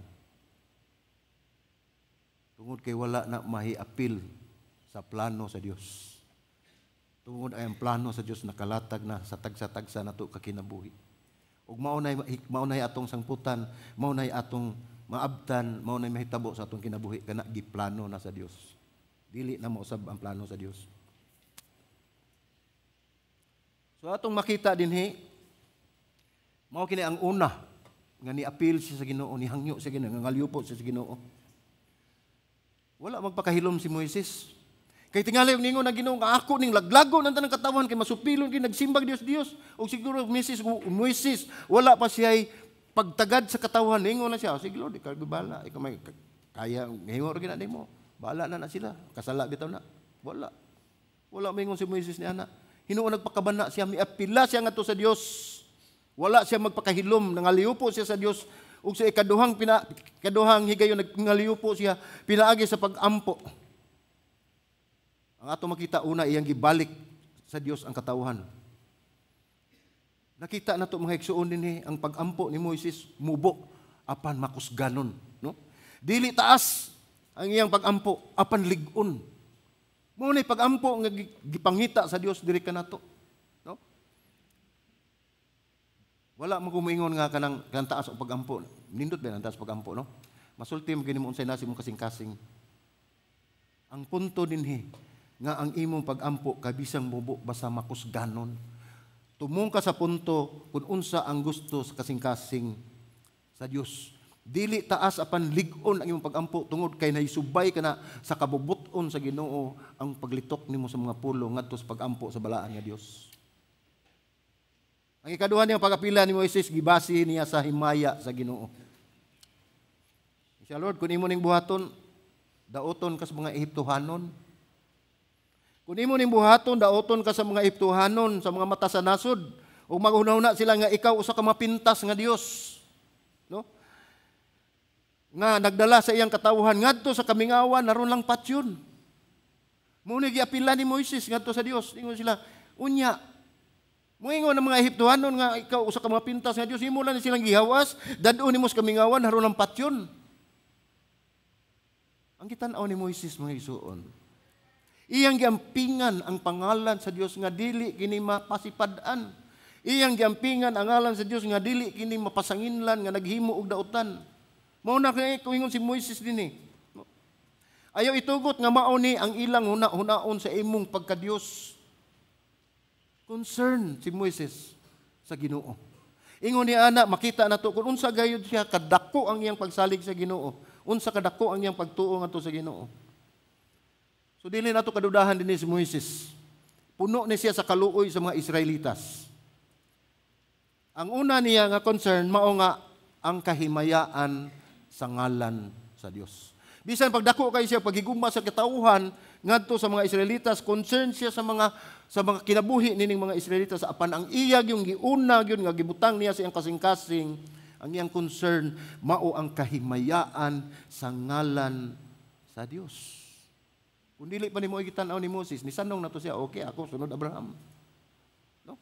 Tungod kay wala na mahiapil sa plano sa Dios. Tungod ay ang plano sa Dios nakalatag na sa tagsa-tagsa nato kakinabuhi. Ug maunay atong sangputan, maunay atong maabtan, maunay mahitabo sa atong kinabuhi kana giplano na sa Dios. Dili na mausab ang plano sa Dios. So atong makita dinhi mao kini ang una nga niapil siya sa Ginoo, nihangyo siya Ginoo, ngalyupo siya sa Ginoo. Wala magpakahilom si Moises. Kay tingali og ningon ang Ginoo nga ako ning laglago nang tanang katawan kay masupilon kay nagsimbag Dios. Og siguro Moises wala pa siya pagtagad sa katawan, ningon na siya, sige Lord, ikaw gibala, ikaw may kaya ngayon rin na mo. Bahala na sila, kasala bitaw na. Wala mingon si Moises ni ana. Hinuon nagpakabana siya, miapila siya ngadto sa Dios. Wala siya magpakahilom, nangaliupo siya sa Dios. Ug sa kaduhang higayon nangaliupo siya pinaagi sa pagampo. Ang ato makita una iyang gibalik sa Dios ang katawhan. Nakita nato mga igsuon dinhi ang pagampo ni Moises mubo apan makusganon, no? Dili taas ang iyang pagampo apan lig-on. Mao ni pagampo nga gipanghita sa Dios diri kanato, no? Wala mo kumingon nga kanang taas og pagampo. Nindot ba ang taas pagampo, no? Masulti mo gini mo unsay nasi mo kasing-kasing. Ang punto dinhi nga ang imong pagampo kabisang mubo basta makusganon. Tumong ka sa punto kung unsa ang gusto sa kasing-kasing sa Dios. Dili taas apan lig-on ang imong pagampo tungod kay naisubay ka na sa kabubuton sa Ginoo ang paglitok nimo sa mga pulo ngadto sa pagampo sa balaan nga Dios. Ang ikaduha niyang pagapila ni Moises gibasi niya sa himaya sa Ginoo. Siya Lord, kung imo ning buhaton daoton ka sa mga Ehiptohanon. Kung imo ning buhaton daoton ka sa mga Ehiptohanon, sa mga mata sa nasod, ug maghuna-huna sila nga ikaw usa ka mapintas nga Dios, no? Nga nagdala sa iyang katawhan ngadto sa kamingawan naron lang patyon. Mao ni giapila ni Moises ngadto sa Dios. Ingon sila, unya moingon ang mga Ehiptohanon nga ikaw usa ka mapintas nga Dios, imo lang silang gihawas, dadon nimo sa kamingawan naron lang patyon. Ang kitan-aw ni Moises mga igsoon, iyang giampingan ang pangalan sa Dios nga dili kini mapasipad-an. Iyang giampingan ang ngalan sa Dios nga dili kini mapasanginlan nga naghimo og daotan. Mao na kay kuingon si Moises dinhi. Ayaw itugot nga mao ni ang ilang hunaon sa imong pagka-Dios. Concern si Moises sa Ginoo. Ingon ni ana makita nato kung unsa gayud siya kadako ang iyang pagsalig sa Ginoo. Unsa kadako ang iyang pagtuo ngadto sa Ginoo. So dili nato kadudahan dinhi si Moises. Puno ni siya sa kaluoy sa mga Israelitas. Ang una niya nga concern mao nga ang kahimayaan sa ngalan sa Dios. Bisan pagdako kay siya paghigugma sa katawhan ngadto sa mga Israelitas, concern siya sa mga kinabuhi nining mga Israelitas apan ang iya yung giuna gyud nga gibutang niya sa iyang kasing-kasing, ang iyang concern mao ang kahimayaan sa ngalan sa Dios. Kung dili pa nimo gitan-aw ni Moses, nisanong na to siya, okay, ako sunod Abraham. No?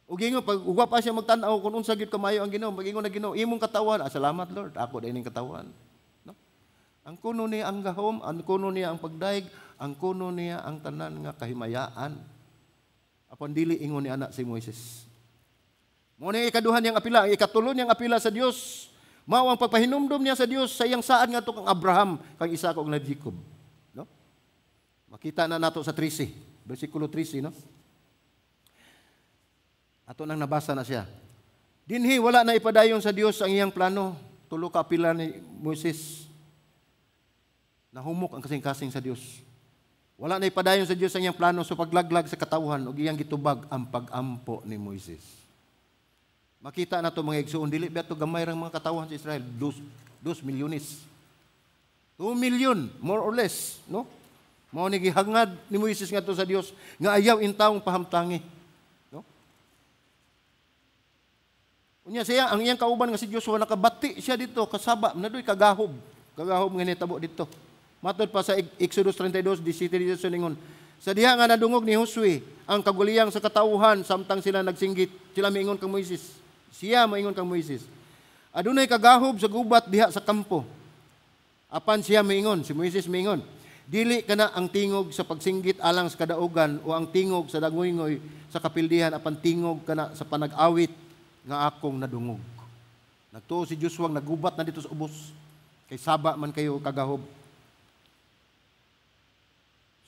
Ug ingon pag ugwa pa siya magtan-aw kung unsa gyud kamayo ang Ginoo, magingon na Ginoo, imong katawan, salamat Lord, ako dining katawan. No? Ang kuno niya ang gahom, ang kuno niya ang pagdaig, ang kuno niya ang tanan nga kahimayaan. Apan dili ingon ni anak si Moises. Mo ni ikaduhan niyang apila, ang ikatulo niyang apila sa Dios, mao ang pagpahinumdom niya sa Dios sa iyang saad ngadto kang Abraham, kang Isaac ug Jacob. Makita na nato sa 13, versikulo 13, no? Ato nang nabasa na siya. Dinhi wala na ipadayon sa Dios ang iyang plano. Tulo ka pila ni Moises. Nahumok ang kasing-kasing sa Dios. Wala na ipadayon sa Dios ang iyang plano sa paglaglag sa katawhan ug iyang gitubag ang pag-ampo ni Moises. Makita na to mga igsoon, dili ba to gamay rang mga katawhan sa Israel, 2 milyones. 2 million more or less, no? Mao ni gihangad ni Moises ngadto sa Dios nga ayaw intawong pahamtangi, no? Unya siya ang iyang kauban nga si Joshua nakabati siya dito kasaba nadoy kagahob nga nitabo dito. Matod pa sa Exodus 32:17 ningon, sa diha nga nadungog ni Josue ang kaguliyang sa katauhan samtang sila nagsinggit, sila miingon kang Moises. Siya moingon kang Moises. Adunay kagahob sa gubat diha sa kampo. Apan siya miingon, si Moises miingon, dili kana ang tingog sa pagsinggit alang sa kadaugan o ang tingog sa dangoy-ngoy sa kapildihan apan tingog kana sa panag-awit nga akong nadungog. Nagtuo si Joshua nagubat na dito sa ubos. Kay saba man kayo kagahob.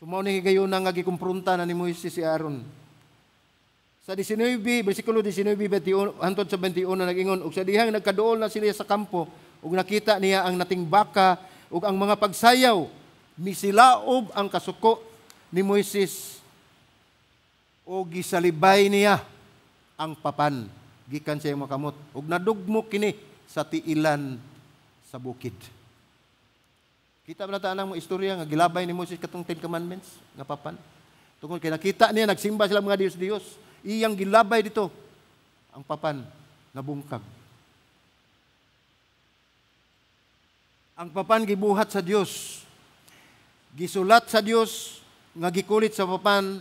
Mao ni gayon nga gikumpronta na ni Moises si Aaron. Sa 19, bersikulo 19 hangtod sa 21 nag-ingon, ug sa dihang nagkaduol na sila sa kampo, ug nakita niya ang nating baka ug ang mga pagsayaw, misilaob ang kasuko ni Moises. O gisalibay niya ang papan gikan sa iyang makamot ug nadugmo kini sa tiilan sa bukid. Kita ba nataan ang istorya nga gilabay ni Moses katong 10 Commandments nga papan? Tungkol kay nakita niya nagsimba sila mga Diyos-Diyos, iyang gilabay dito ang papan nabungkag. Ang papan gibuhat sa Dios. Gisulat sa Dios nga gikulit sa papan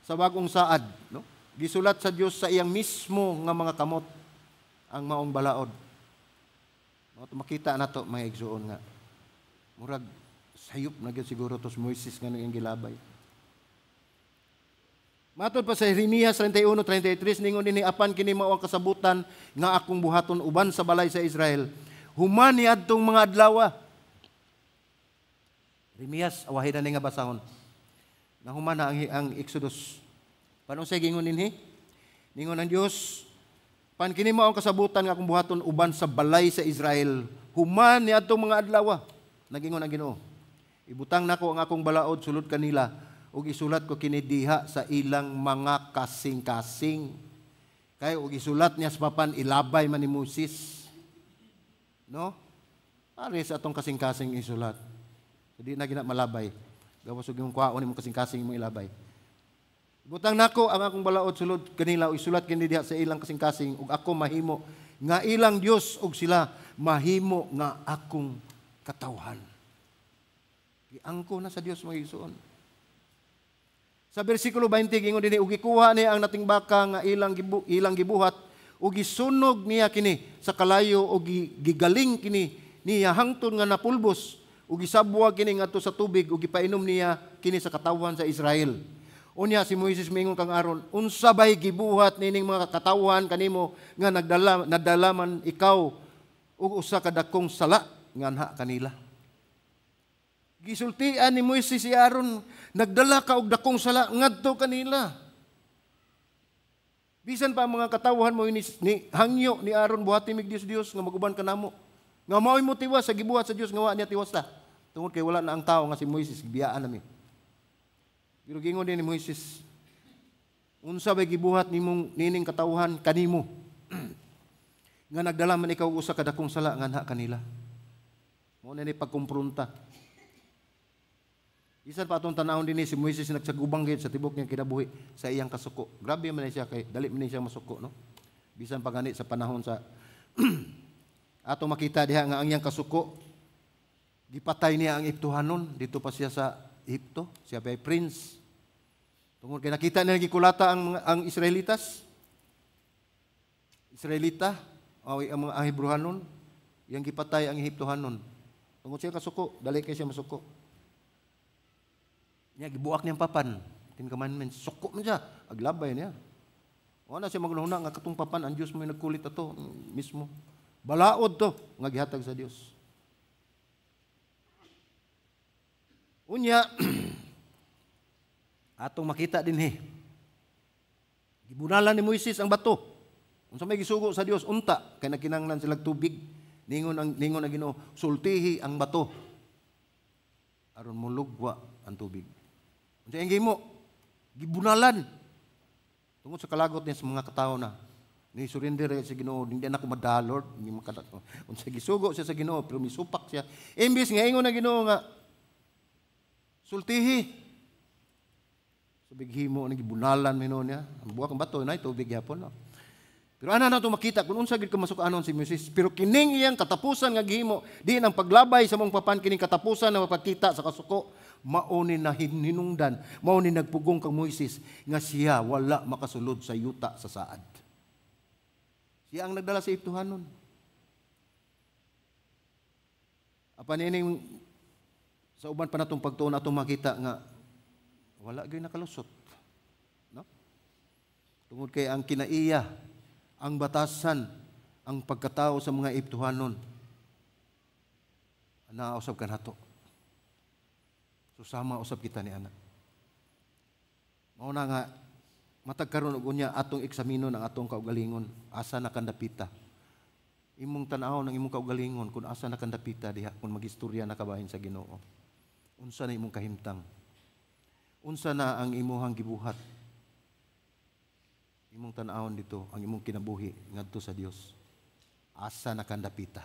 sa bagong saad, no? Gisulat sa Dios sa iyang mismo nga mga kamot ang maong balaod. Makita nato mga igsoon nga murag sayop na gyud siguro tos Moises nga iyang gilabay. Matod pa sa Jeremias 31:33 ningon dinhi apan kini mao ang kasabutan nga akong buhaton uban sa balay sa Israel. Human niadtong mga adlaw. Jeremias awahi na ni nga basahon. Nahuman na ang Exodus. Paano sa gingon dinhi? Ningon ang Dios, pan kini mao ang kasabutan nga akong buhaton uban sa balay sa Israel. Human niadtong mga adlaw. Nagingon ang Ginoo, ibutang nako ang akong balaod sulod kanila ug isulat ko kini diha sa ilang mga kasing-kasing. Kay ug isulat niya sa papan ilabay man ni Moses. No? Ari sa atong kasing-kasing isulat. Di na gina malabay. Gawas ug imong kwaon imong kasing-kasing imong ilabay. Ibutang nako ang akong balaod sulod kanila ug isulat kini diha sa ilang kasing-kasing ug ako mahimo nga ilang Dios ug sila mahimo nga akong katawhan. Giangko na sa Dios mga igsoon. Sa bersikulo 20 gingon dinhi ug gikuha niya ang nating baka nga ilang gibuhat ug gisunog niya kini sa kalayo ug gigaling kini niya hangtod nga napulbos ug gisabwag kini ngadto sa tubig ug gipainom niya kini sa katawhan sa Israel. Unya si Moises mingon kang Aaron, unsa bay gibuhat nining mga katawhan kanimo nga nagdalaman ikaw ug usa ka dakong sala nganha kanila. Gisultian ni Moises si Aaron, nagdala ka og dakong sala ngadto kanila. Bisan pa ang mga katawhan mo ni hangyo ni Aaron buhati mig Dios nga maguban kanamo. Nga mao'y mo tiwas sa gibuhat sa Dios nga wa niya tiwas ta. Tungod kay wala na ang tao nga si Moises biyaan nami. Pero gingon din ni Moises, unsa bay gibuhat nimong nining katawhan kanimo? Nga nagdala man ikaw usa ka dakong sala nganha kanila. Mo na ni pagkumpronta. Bisan pa atong tanawon dinhi si Moises nagsagubang gid sa tibok niyang kinabuhi sa iyang kasuko. Grabe man siya kay dali man siya masuko, no? Bisan pa gani sa panahon sa atong makita diha nga ang iyang kasuko gipatay niya ang Ehiptohanon dito pa siya sa Ehipto, siya bay prince. Tungod kay nakita niya gikulata ang Israelitas. Israelita o ang mga Hebrewanon yang gipatay ang Ehiptohanon. Tungod siya kasuko, dali kay siya masuko. Niya gibuak niyang papan, 10 Commandments, suko man siya, aglabay niya. Wala siya maglahuna nga katong papan ang Dios mo nagkulit ato mismo. Balaod to nga gihatag sa Dios. Unya atong makita dinhi Gibunalan ni Moises ang bato. Unsa may gisugo sa Dios unta kay nakinahanglan sila tubig. Ningon ang Ginoo, sultihi ang bato aron mulugwa ang tubig. Unsa ang gihimo? Gibunalan. Tungod sa kalagot niya sa mga katawo na ni surrender sa Ginoo, hindi na ko madalord, hindi makadat. Unsa gisugo siya sa Ginoo pero misupak siya. Imbis nga ingon ang Ginoo nga sultihi. Subig himo ni gibunalan minon niya. Ang buwak ang bato na tubig yapon no. Pero ana na to makita kung unsa gid ka masukanon si Moses. Pero kining iyang katapusan nga gihimo, di ang paglabay sa mong papan kining katapusan na mapakita sa kasuko, mao ni hinungdan, mao ni nagpugong kang Moises nga siya wala makasulod sa yuta sa saad. Siya ang nagdala sa Ehiptohanon. Apan ining sa uban pa natong pagtuon atong makita nga wala gyud nakalusot. No? Tungod kay ang kinaiya, ang batasan, ang pagkatao sa mga Ehiptohanon nausab kanato. Susama usab kita ni ana. Mao na nga matag karon og unya atong eksaminon ang atong kaugalingon, asa nakandapita. Imong tan-aw ng imong kaugalingon kung asa nakandapita diha kung magistorya na kabahin sa Ginoo. Unsa na imong kahimtang? Unsa na ang imuhang gibuhat? Imong tan-awon dito ang imong kinabuhi ngadto sa Dios. Asa nakandapita?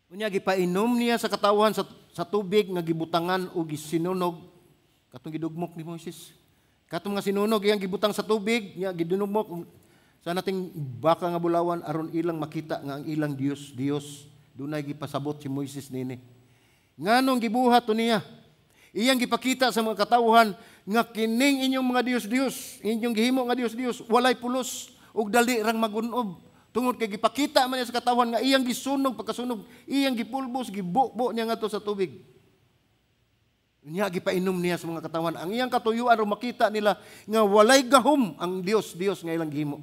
Unya gipainom niya sa katawan sa tubig nga gibutangan o gisinunog katong gidugmok ni Moses. Katong nga sinunog iyang gibutang sa tubig, nya gidunugmok sa nating baka nga bulawan aron ilang makita nga ang ilang Dios dunay gipasabot si Moises nini. Nganong gibuhat niya? Iyang gipakita sa mga katawhan nga kining inyong mga Dios, inyong gihimo nga Dios, walay pulos ug dali rang magunob. Tungod kay gipakita man niya sa katawhan nga iyang gisunog pagkasunog, iyang gipulbos, gibubo niya ngadto sa tubig. Niya gipainom niya sa mga katawhan ang iyang katuyuan aron makita nila nga walay gahom ang Dios nga ilang gihimo.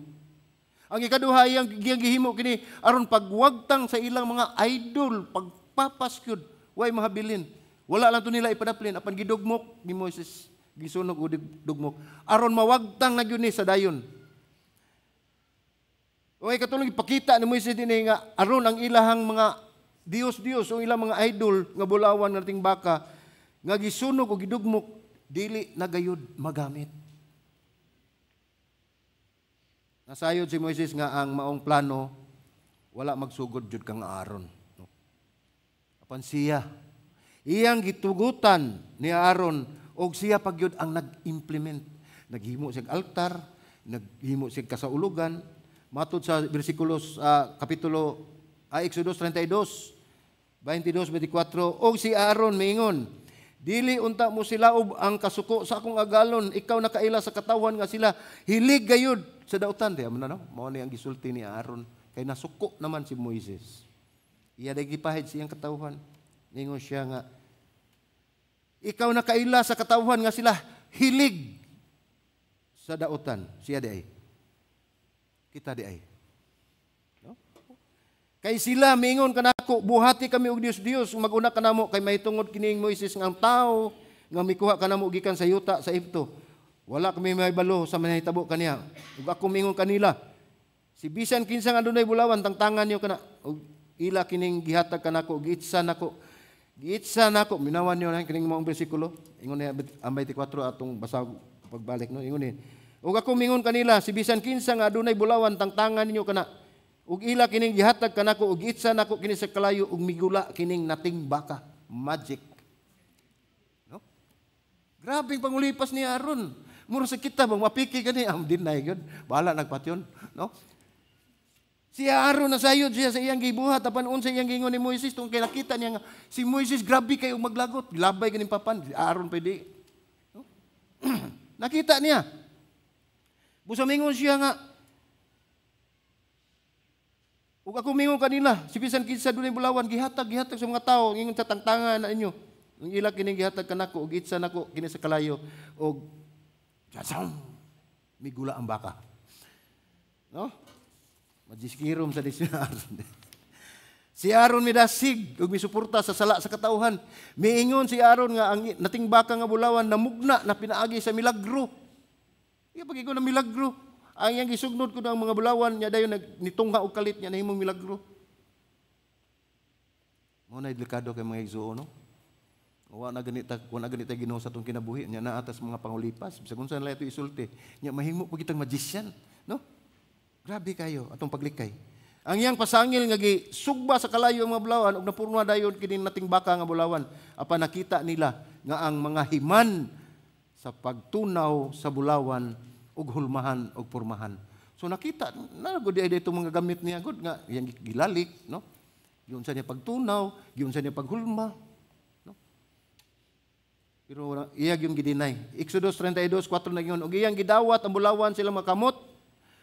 Ang ikaduha iyang gihimo kini aron pagwagtang sa ilang mga idol, pagpapaskod, way mahabilin. Wala lang to nila ipadaplin apan gidugmok ni Moses, gisunog o dugmok aron mawagtang na gyud ni sa dayon. O ay katulong ipakita ni Moises dinhi nga aron ang ilahang mga Dios o ilang mga idol nga bulawan nating baka nga gisunog o gidugmok dili na gayud magamit. Nasayod si Moises nga ang maong plano wala magsugod jud kang Aaron. Apan siya iyang gitugutan ni Aaron og siya pagyud ang nag-implement. Naghimo siya altar, naghimo siya kasaulugan. Matod sa bersikulos Exodus 32, 22-24, og si Aaron miingon, dili unta mo silaob ang kasuko sa akong agalon, ikaw nakaila sa katawan nga sila hilig gayud sa dautan. Diya mo na no? Mao ni ang gisulti ni Aaron kay nasuko naman si Moises. Iya day gipahid siyang katawan. Ningon siya nga ikaw nakaila sa katawhan nga sila hilig sa dautan. Siya di ay. Kita di ay. No? Kay sila mingon kanako buhati kami og Dios maguna kanamo kay mahitungod kining Moises nga ang tao nga mikuha kanamo gikan sa yuta sa Ehipto. Wala kami mahibalo sa manahitabo kaniya. Ug ako mingon kanila si bisan kinsa nga adunay bulawan tangtangan niyo kana og ila kining gihatag kanako giitsa nako minawan niyo na kining maong bersikulo ingon niya ang 24 atong basag pagbalik no ingon ni ug ako mingon kanila si bisan kinsa nga adunay bulawan tangtangan ninyo kana ug ila kining gihatag kanako ug giitsa nako kini sa kalayo ug migula kining nating baka magic no grabing pangulipas ni Aaron mura sa kita bang mapiki kani am dinay gyud bahala nagpatyon no. Si Aaron nasayod siya sa iyang gibuhat apan unsa iyang gingon ni Moises tungod kay nakita niya nga si Moises grabe kay maglagot, labay ganing papan, si Aaron pwede. No? Nakita niya. Busa mingon siya nga ug ako mingon kanila, si bisan kinsa dunay bulawan gihatag sa mga tawo ingon sa tangtangan na inyo. Ang ila kining gihatag kanako ug itsa nako kini sa kalayo ug migula ang baka. No? Majiskirom sa disyonaryo. Si Aaron midasig ug misuporta sa sala sa katauhan. Miingon si Aaron nga ang natingbaka nga bulawan namugna na pinaagi sa milagro. Iya pag na milagro. Ang yang gisugnod ko ng mga bulawan niya dayon nitungha og kalit niya nahimong milagro. Mo na delikado kay mga igsuon no. Wa na ganita Ginoo sa atong kinabuhi nya na atas mga pangulipas. Bisag unsa na ito isulti, nya mahimo pa kitang magician, no? Grabe kayo atong paglikay. Ang iyang pasangil nga gisugba sa kalayo ang mga bulawan ug napurno dayon kini natingbaka nga bulawan apan nakita nila nga ang mga himan sa pagtunaw sa bulawan ug hulmahan ug pormahan. So nakita na gud ay dito mga gamit niya gud nga yang gilalik, no? Giun sa niya pagtunaw, giun sa niya paghulma, no? Pero iya yung gidinay. Exodus 32:4 na giyon, ug iyang gidawat ang bulawan sila makamot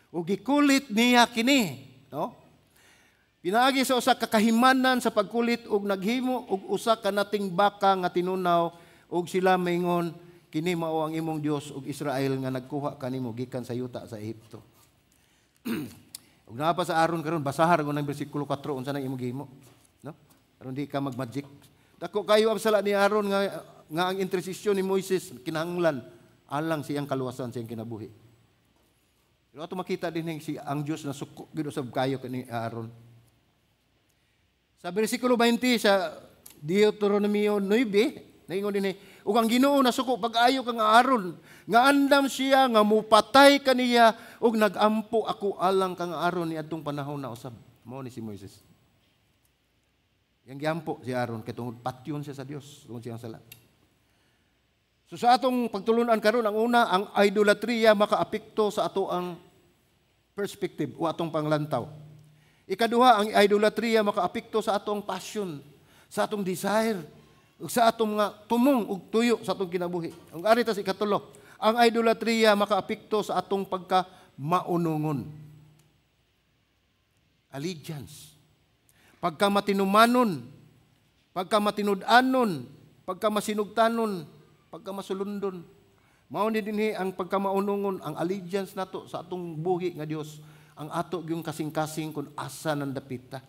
ug gikulit niya kini, no? Pinaagi sa usa ka kahimanan sa pagkulit ug naghimo og usa ka natingbaka nga tinunaw ug sila maingon kini mao ang imong Dios ug Israel nga nagkuha kanimo gikan sa yuta sa Ehipto. Ug naa pa sa Aaron karon basahar ko ng bersikulo 4 unsa nang imong gihimo, no? Aron di ka magmagic. Dako kayo ang sala ni Aaron nga ang intersesyon ni Moises kinahanglan alang siyang kaluwasan sa iyang kinabuhi. Pero ato makita din ang Dios na suko gid usab kayo kani Aaron. Sa bersikulo 20 sa Deuteronomio 9, naingon din ug ang Ginoo nasuko pag-ayo kang Aaron nga andam siya nga mupatay kaniya ug nagampo ako alang kang Aaron ni adtong panahon na usab. Mao ni si Moises. Yang giampo si Aaron kay tungod patyon siya sa Dios tungod siyang sala. So sa atong pagtulunan karon ang una ang idolatria makaapekto sa ato ang perspective o atong panglantaw. Ikaduha, ang idolatria makaapekto sa atong passion, sa atong desire, ug sa atong nga tumong ug tuyo sa atong kinabuhi. Ang ari ta sa ikatulo, ang idolatria makaapekto sa atong pagka-maunungon. Allegiance. Pagka-matinumanon, pagka-matinud-anon, pagka-masinugtanon, pagka-masulundon. Mao ni dinhi ang pagka-maunungon, ang allegiance nato sa atong buhi nga Dios. Ang ato yung kasing-kasing kung asa ng dapita.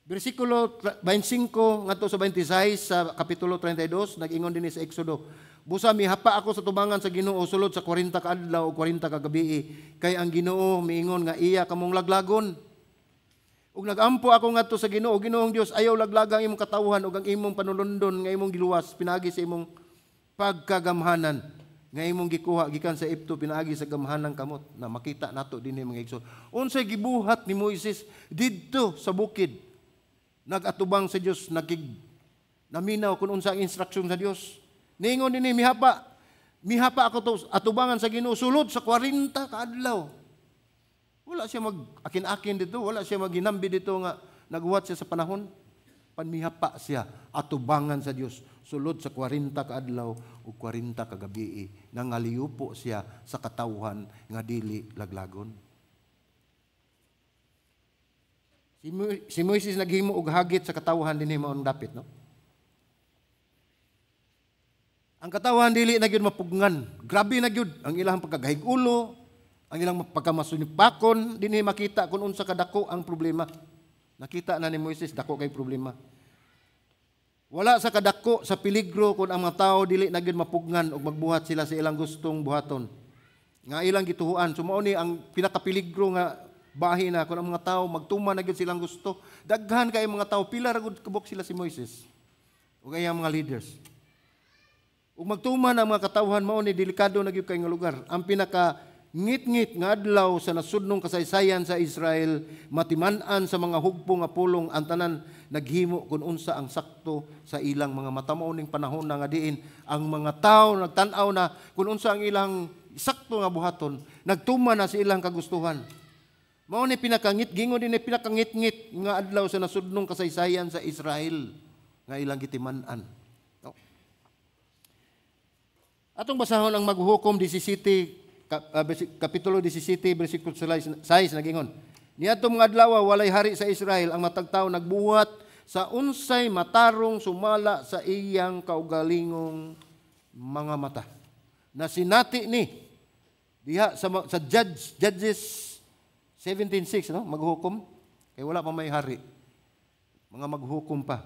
Versikulo 25 ngadto sa 26 sa kapitulo 32 nag-ingon dinhi sa Exodo. Busa mihapa ako sa tubangan sa Ginoo sulod sa 40 ka adlaw o 40 ka gabi kay ang Ginoo miingon nga iya kamong laglagon. Ug nagampo ako ngadto sa Ginoo, Ginoong Dios, ayaw laglagang imong katawhan ug ang imong panulundon nga imong giluwas pinagi sa imong pagkagamhanan. Nga imong gikuha gikan sa Ehipto pinaagi sa gamhanang kamot na makita nato dinhi mga igsoon. Unsay gibuhat ni Moises didto sa bukid. Nagatubang sa Dios naminaw kun unsa ang instruksyon sa Dios. Ningon dinhi mihapa ako to atubangan sa Ginoo sulod sa 40 ka adlaw. Wala siya mag-akin-akin dito, wala siya maghinambi dito nga nagbuhat siya sa panahon. Panmihapa siya atubangan sa Dios sulod sa 40 ka adlaw ug 40 ka gabi nangaliyupo siya sa katawhan nga dili laglagon. Si Moises naghimo og hagit sa katawhan dinhi mao dapit, no? Ang katawhan dili na gyud mapugngan. Grabe na gyud ang ilang pagkagahig ulo, ang ilang pagkamasunipakon dinhi makita kun unsa kadako ang problema. Nakita na ni Moises dako kay problema. Wala sa kadako sa peligro kung ang mga tao dili na gyud mapugngan ug magbuhat sila sa ilang gustong buhaton. Nga ilang gituhuan. So mao ni ang pinakapeligro nga bahin na kung ang mga tao magtuman na gyud silang gusto. Daghan kay mga tao pila ra gud kabuk sila si Moises. Ug ay mga leaders. Ug magtuman ang mga katawhan mao ni delikado na gyud kay nga lugar. Ang pinaka ngit-ngit nga adlaw sa nasudnong kasaysayan sa Israel, matiman-an sa mga hugpong nga pulong ang tanan naghimo kung unsa ang sakto sa ilang mga mata. Mao ning panahon na nga diin ang mga tao nagtan-aw na kung unsa ang ilang sakto nga buhaton, nagtuman na sa ilang kagustuhan. Mao ni pinakangit gingon din ni pinakangit-ngit nga adlaw sa nasudnong kasaysayan sa Israel nga ilang gitiman-an. No? Atong basahon ang maghuhukom 17 kapitulo 17 bersikulo 6 nagingon. Niadtong mga adlaw walay hari sa Israel ang matag tawo nagbuhat sa unsay matarong sumala sa iyang kaugalingong mga mata. Na sinati ni diha sa Judges 17:6 no maghukom kay wala pa may hari. mga maghukom pa.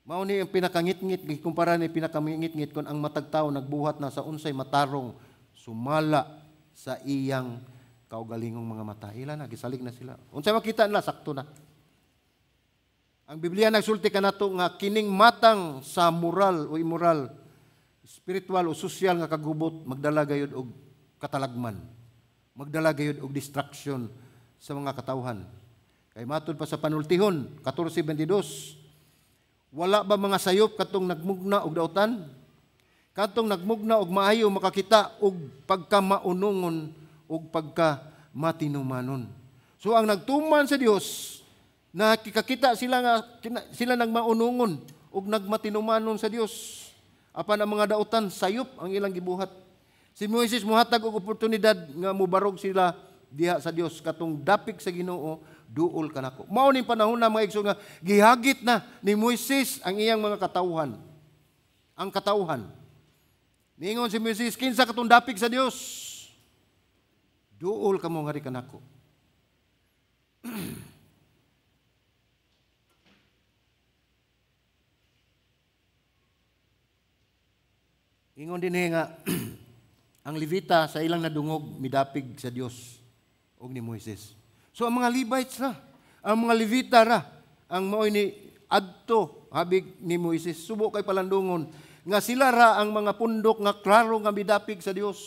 Mao ni ang pinakangit-ngit, gikumpara ni pinakangit-ngit kung ang matag tawo nagbuhat na sa unsay matarong sumala sa iyang kaugalingong mga mata. Ila na, gisalig na sila. Unsay makita nila, sakto na. Ang Biblia nagsulti kanato nga kining matang sa moral o immoral, spiritual o social nga kagubot, magdala gayud og katalagman. Magdala gayud og distraction sa mga katawhan. Kay matud pa sa panultihon, 14:22, wala ba mga sayop katong nagmugna og dautan? Katong nagmugna og maayo makakita og pagkamaunongon og pagkamatinumanon. So ang nagtuman sa Dios, nakikita sila nagmaunongon og nagmatinumanon sa Dios. Apan ang mga dautan sayop ang ilang gibuhat. Si Moises muhatag og oportunidad nga mubarog sila diha sa Dios katong dapig sa Ginoo, duol kanako. Mao ning panahon na mga igsoon nga gihagit na ni Moises ang iyang mga katawhan. Ang katawhan. Niingon si Moises, kinsa katong dapig sa Dios? Duol kamo ngari kanako. Ingon din nga ang Levita sa ilang nadungog midapig sa Dios og ni Moises. So ang mga Levites ra, ang mga Levita ra, ang mao ni adto habig ni Moises, subo kay palandungon nga sila ra ang mga pundok nga klaro nga midapig sa Dios.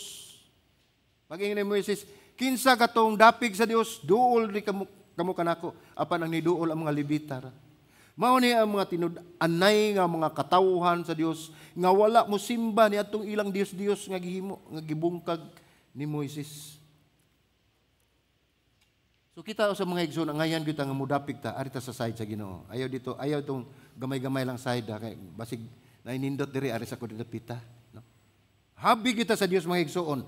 Pag-ingon ni Moises, kinsa katong dapig sa Dios, duol ni kamo kanako, apan ang niduol ang mga Levita ra. Mao ni ang mga tinud-anay nga mga katawhan sa Dios nga wala mo simba ni atong ilang Dios nga gihimo nga gibungkag ni Moises. So kita sa mga igsoon ang ngayon kita nga mudapig ta arita sa side sa Ginoo. Ayaw dito, ayaw itong gamay-gamay lang side kay basig nainindot diri ari sa kudapita, no? Habi kita sa Dios mga igsoon.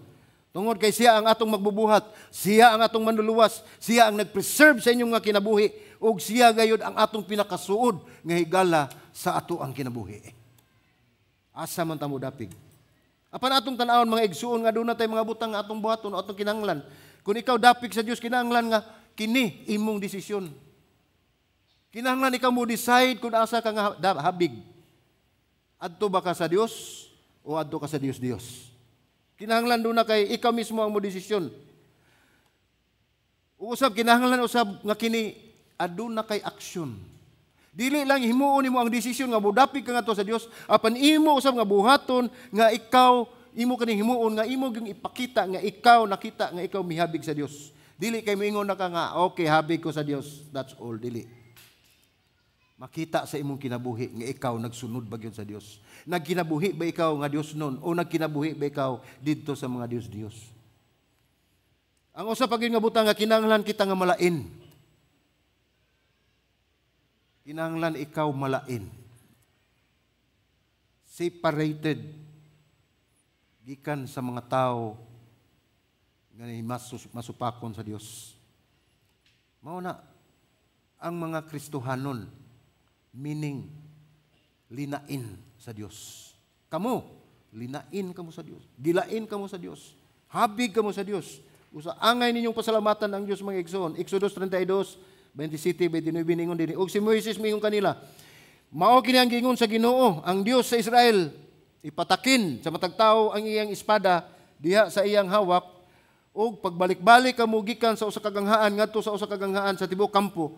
Tungod kay siya ang atong magbubuhat, siya ang atong manluluwas, siya ang nagpreserve sa inyong nga kinabuhi, ug siya gayud ang atong pinakasuod nga higala sa ato ang kinabuhi. Asa man ta mo dapig. Apan atong tan-awon mga igsoon nga doon na tay mga butang nga atong buhaton o atong kinahanglan. Kung ikaw dapig sa Dios, kinahanglan nga kini imong desisyon. Kinahanglan ikaw mo decide kung asa ka nga habig. Adto ba ka sa Dios o adto ka sa Dios? Kinahanglan doon na kay ikaw mismo ang mo desisyon. Usab kinahanglan usab nga kini aduna kay aksyon. Dili lang himuon nimo ang desisyon nga modapig ka ngadto sa Dios, apan imo usab nga buhaton nga ikaw imo kaning himuon nga imo gyud ipakita nga ikaw nakita nga ikaw mihabig sa Dios. Dili kay moingon na ka nga okay habig ko sa Dios, that's all. Dili. Makita sa imong kinabuhi nga ikaw nagsunod ba gyud sa Dios. Nagkinabuhi ba ikaw nga Dios nun o nagkinabuhi ba ikaw didto sa mga Dios? Ang usa pa gyud nga butang nga kinahanglan kita nga malain. Kinahanglan ikaw malain. Separated gikan sa mga tao nga masupakon sa Dios. Mao na ang mga Kristohanon, meaning linain sa Dios. Kamo, linain kamo sa Dios. Gilain kamo sa Dios. Habig kamo sa Dios. Usa angay ninyong pasalamatan ang Dios mga igsoon. Exodus 32:27-29 ningon dinhi. Og si Moises mingon kanila, mao kini ang gingon sa Ginoo, ang Dios sa Israel, ipatakin sa matag tawo ang iyang espada diha sa iyang hawak, og pagbalik-balik kamo gikan sa usa ka ganghaan ngadto sa usa ka ganghaan sa tibuok kampo.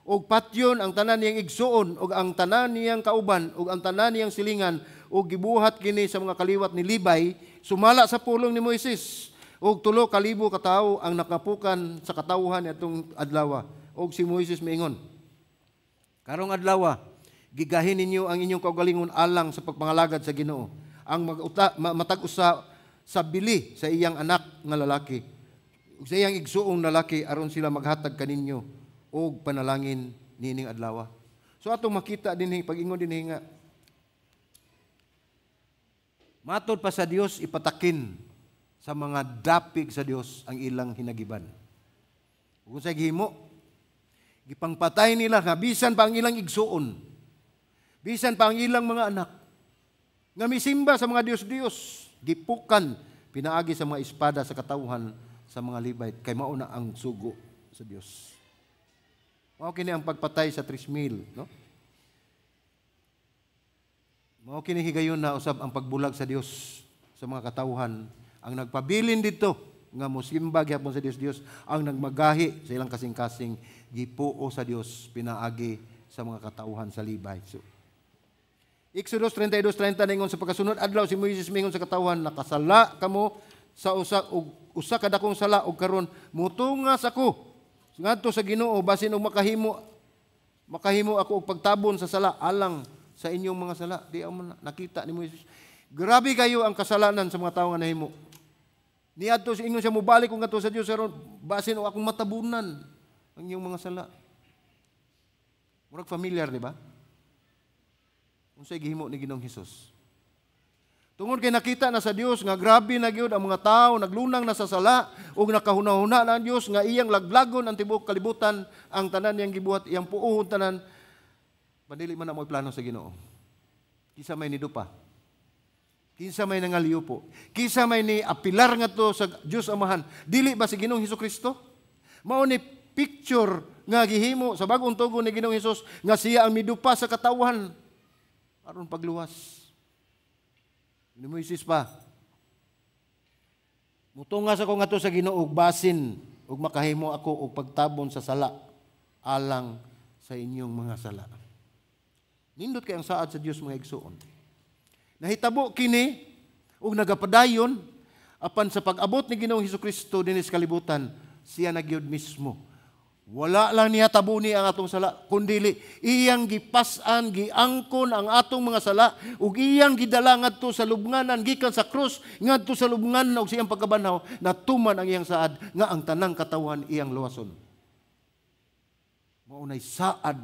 Og patyon ang tanan niyang igsuon, og ang tanan niyang kauban, og ang tanan niyang silingan, og gibuhat kini sa mga kaliwat ni Libay, sumala sa pulong ni Moises. Og 3,000 ka tawo ang nakapukan sa katawhan nitong adlaw. Og si Moises miingon, karong adlaw, gigahin ninyo ang inyong kaugalingon alang sa pagpangalagad sa Ginoo. Ang matag-usa sa bili sa iyang anak nga lalaki, ug sa iyang igsuong lalaki aron sila maghatag kaninyo og panalangin nining adlaw. So atong makita dinhi pag-ingon dinhi nga matod pa sa Dios ipatakin sa mga dapig sa Dios ang ilang hinagiban. Kung sa gihimo, gipangpatay nila nga bisan pa ang ilang igsuon, bisan pa ang ilang mga anak nga misimba sa mga Dios, gipukan pinaagi sa mga espada sa katawhan sa mga Levite kay mao na ang sugo sa Dios. Mao kini ang pagpatay sa 3,000, no? Mao kini higayon na usab ang pagbulag sa Dios sa mga katawhan ang nagpabilin dito nga mosimba gyapon sa Dios ang nagmagahi sa ilang kasing-kasing gipuo sa Dios pinaagi sa mga katawhan sa Libay. So, Exodus 32:30 ningon sa pagkasunod adlaw si Moises mingon sa katawhan, nakasala kamo sa usa ka dakong sala ug karon mutungas ako ngadto sa Ginoo basin og makahimo ako og pagtabon sa sala alang sa inyong mga sala. Di mo nakita ni Moises. Grabe kayo ang kasalanan sa mga tawo nga nahimo. Niadto sa ingon siya mobalik og ngadto sa Dios karon basin og akong matabunan ang inyong mga sala. Murag familiar, di ba? Unsay gihimo ni Ginoong Hesus. Tungod kay nakita na sa Dios nga grabe na gyud ang mga tawo naglunang na sa sala ug nakahuna-huna na ang Dios nga iyang laglagon ang tibuok kalibutan ang tanan niyang gibuhat iyang puuhon tanan. Madili man na mo plano sa Ginoo. Kisa may nidupa. Kinsa may nangaliyo po. Kisa may ni apilar nga to sa Dios Amahan. Dili ba si Ginoong Hesukristo? Mao ni picture nga gihimo sa bagong tugon ni Ginoong Hesus nga siya ang midupa sa katawhan aron pagluwas. Ni Moises pa. Mutungas ako ngadto sa Ginoo ug basin ug makahimo ako og pagtabon sa sala alang sa inyong mga sala. Nindot kay ang saad sa Dios mga igsoon. Nahitabo kini ug nagapadayon apan sa pag-abot ni Ginoong Hesukristo dinhi sa kalibutan siya nagyud mismo. Wala lang niya tabuni ang atong sala, kundili iyang gipas-an, giangkon ang atong mga sala ug iyang gidala ngadto sa lubnganan gikan sa krus ngadto sa lubnganan ug siyang pagkabanhaw natuman ang iyang saad nga ang tanang katawhan iyang luwason. Mao nay saad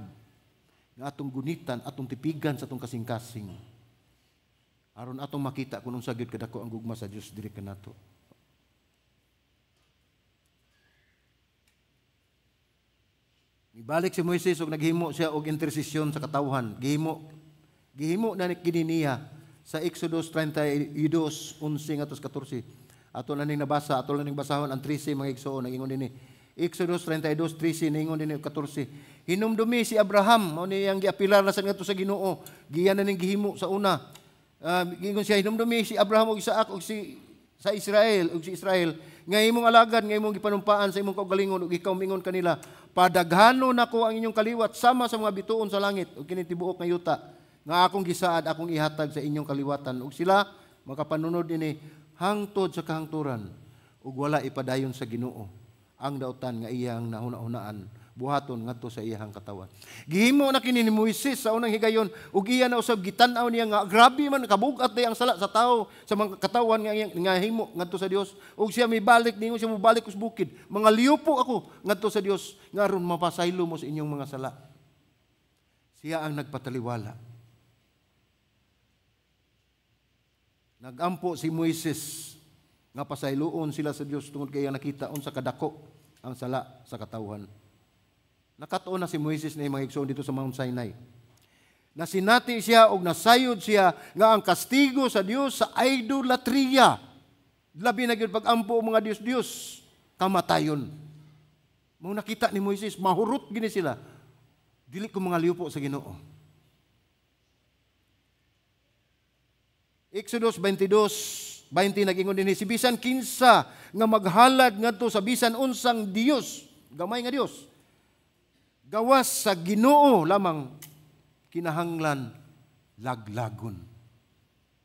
nga atong gunitan, atong tipigan sa atong kasing-kasing. Aron atong makita kung unsa gyud kadako ang gugma sa Dios diri kanato. Ibalik si Moises ug naghimo siya og intersesyon sa katawhan. Gihimo na kini niya sa Exodus 32:11 ngadto 14. Ato na ning nabasa, ato na ning basahon ang 13 mga igsoon nagingon dinhi. Exodus 32:13 ningon dinhi 14. Hinumdumi si Abraham mao niyang giapilar na sa ngadto sa Ginoo. Giyan na ning gihimo sa una. Gingon siya hinumdumi si Abraham ug Isaac ug si Israel nga imong alagad nga imong gipanumpaan sa imong kaugalingon ug ikaw mingon kanila padaghanon nako ang inyong kaliwat sama sa mga bituon sa langit ug kini tibuok nga yuta nga akong gisaad akong ihatag sa inyong kaliwatan ug sila makapanunod ini hangtod sa kahangturan ug wala ipadayon sa Ginoo ang dautan nga iyang nahuna-hunaan buhaton ngadto sa iyang katawan. Gihimo na kini ni Moises sa unang higayon ug iya na usab gitan-aw niya nga grabe man kabugat day ang sala sa tao sa mga katawan nga himo ngadto sa Dios ug siya mibalik ningon siya mobalik us bukid mga liupo ako ngadto sa Dios nga aron mapasaylo mo sa inyong mga sala. Siya ang nagpataliwala. Nagampo si Moises nga pasayloon sila sa Dios tungod kay nakita unsa kadako ang sala sa katawhan. Nakatuon na si Moises na mga igsoon dito sa Mount Sinai. Nasinati siya o nasayod siya nga ang kastigo sa Dios sa idolatria. Labi na gyud pag-ampo mga Dios-Dios, kamatayon. Mao nakita ni Moises, mahurot gini sila. Dili ko mga liupo sa Ginoo. Exodus 22:20 nagingon dinhi si bisan kinsa nga maghalad ngadto sa bisan unsang Dios, gamay nga Dios. Gawas sa Ginoo lamang kinahanglan laglagon.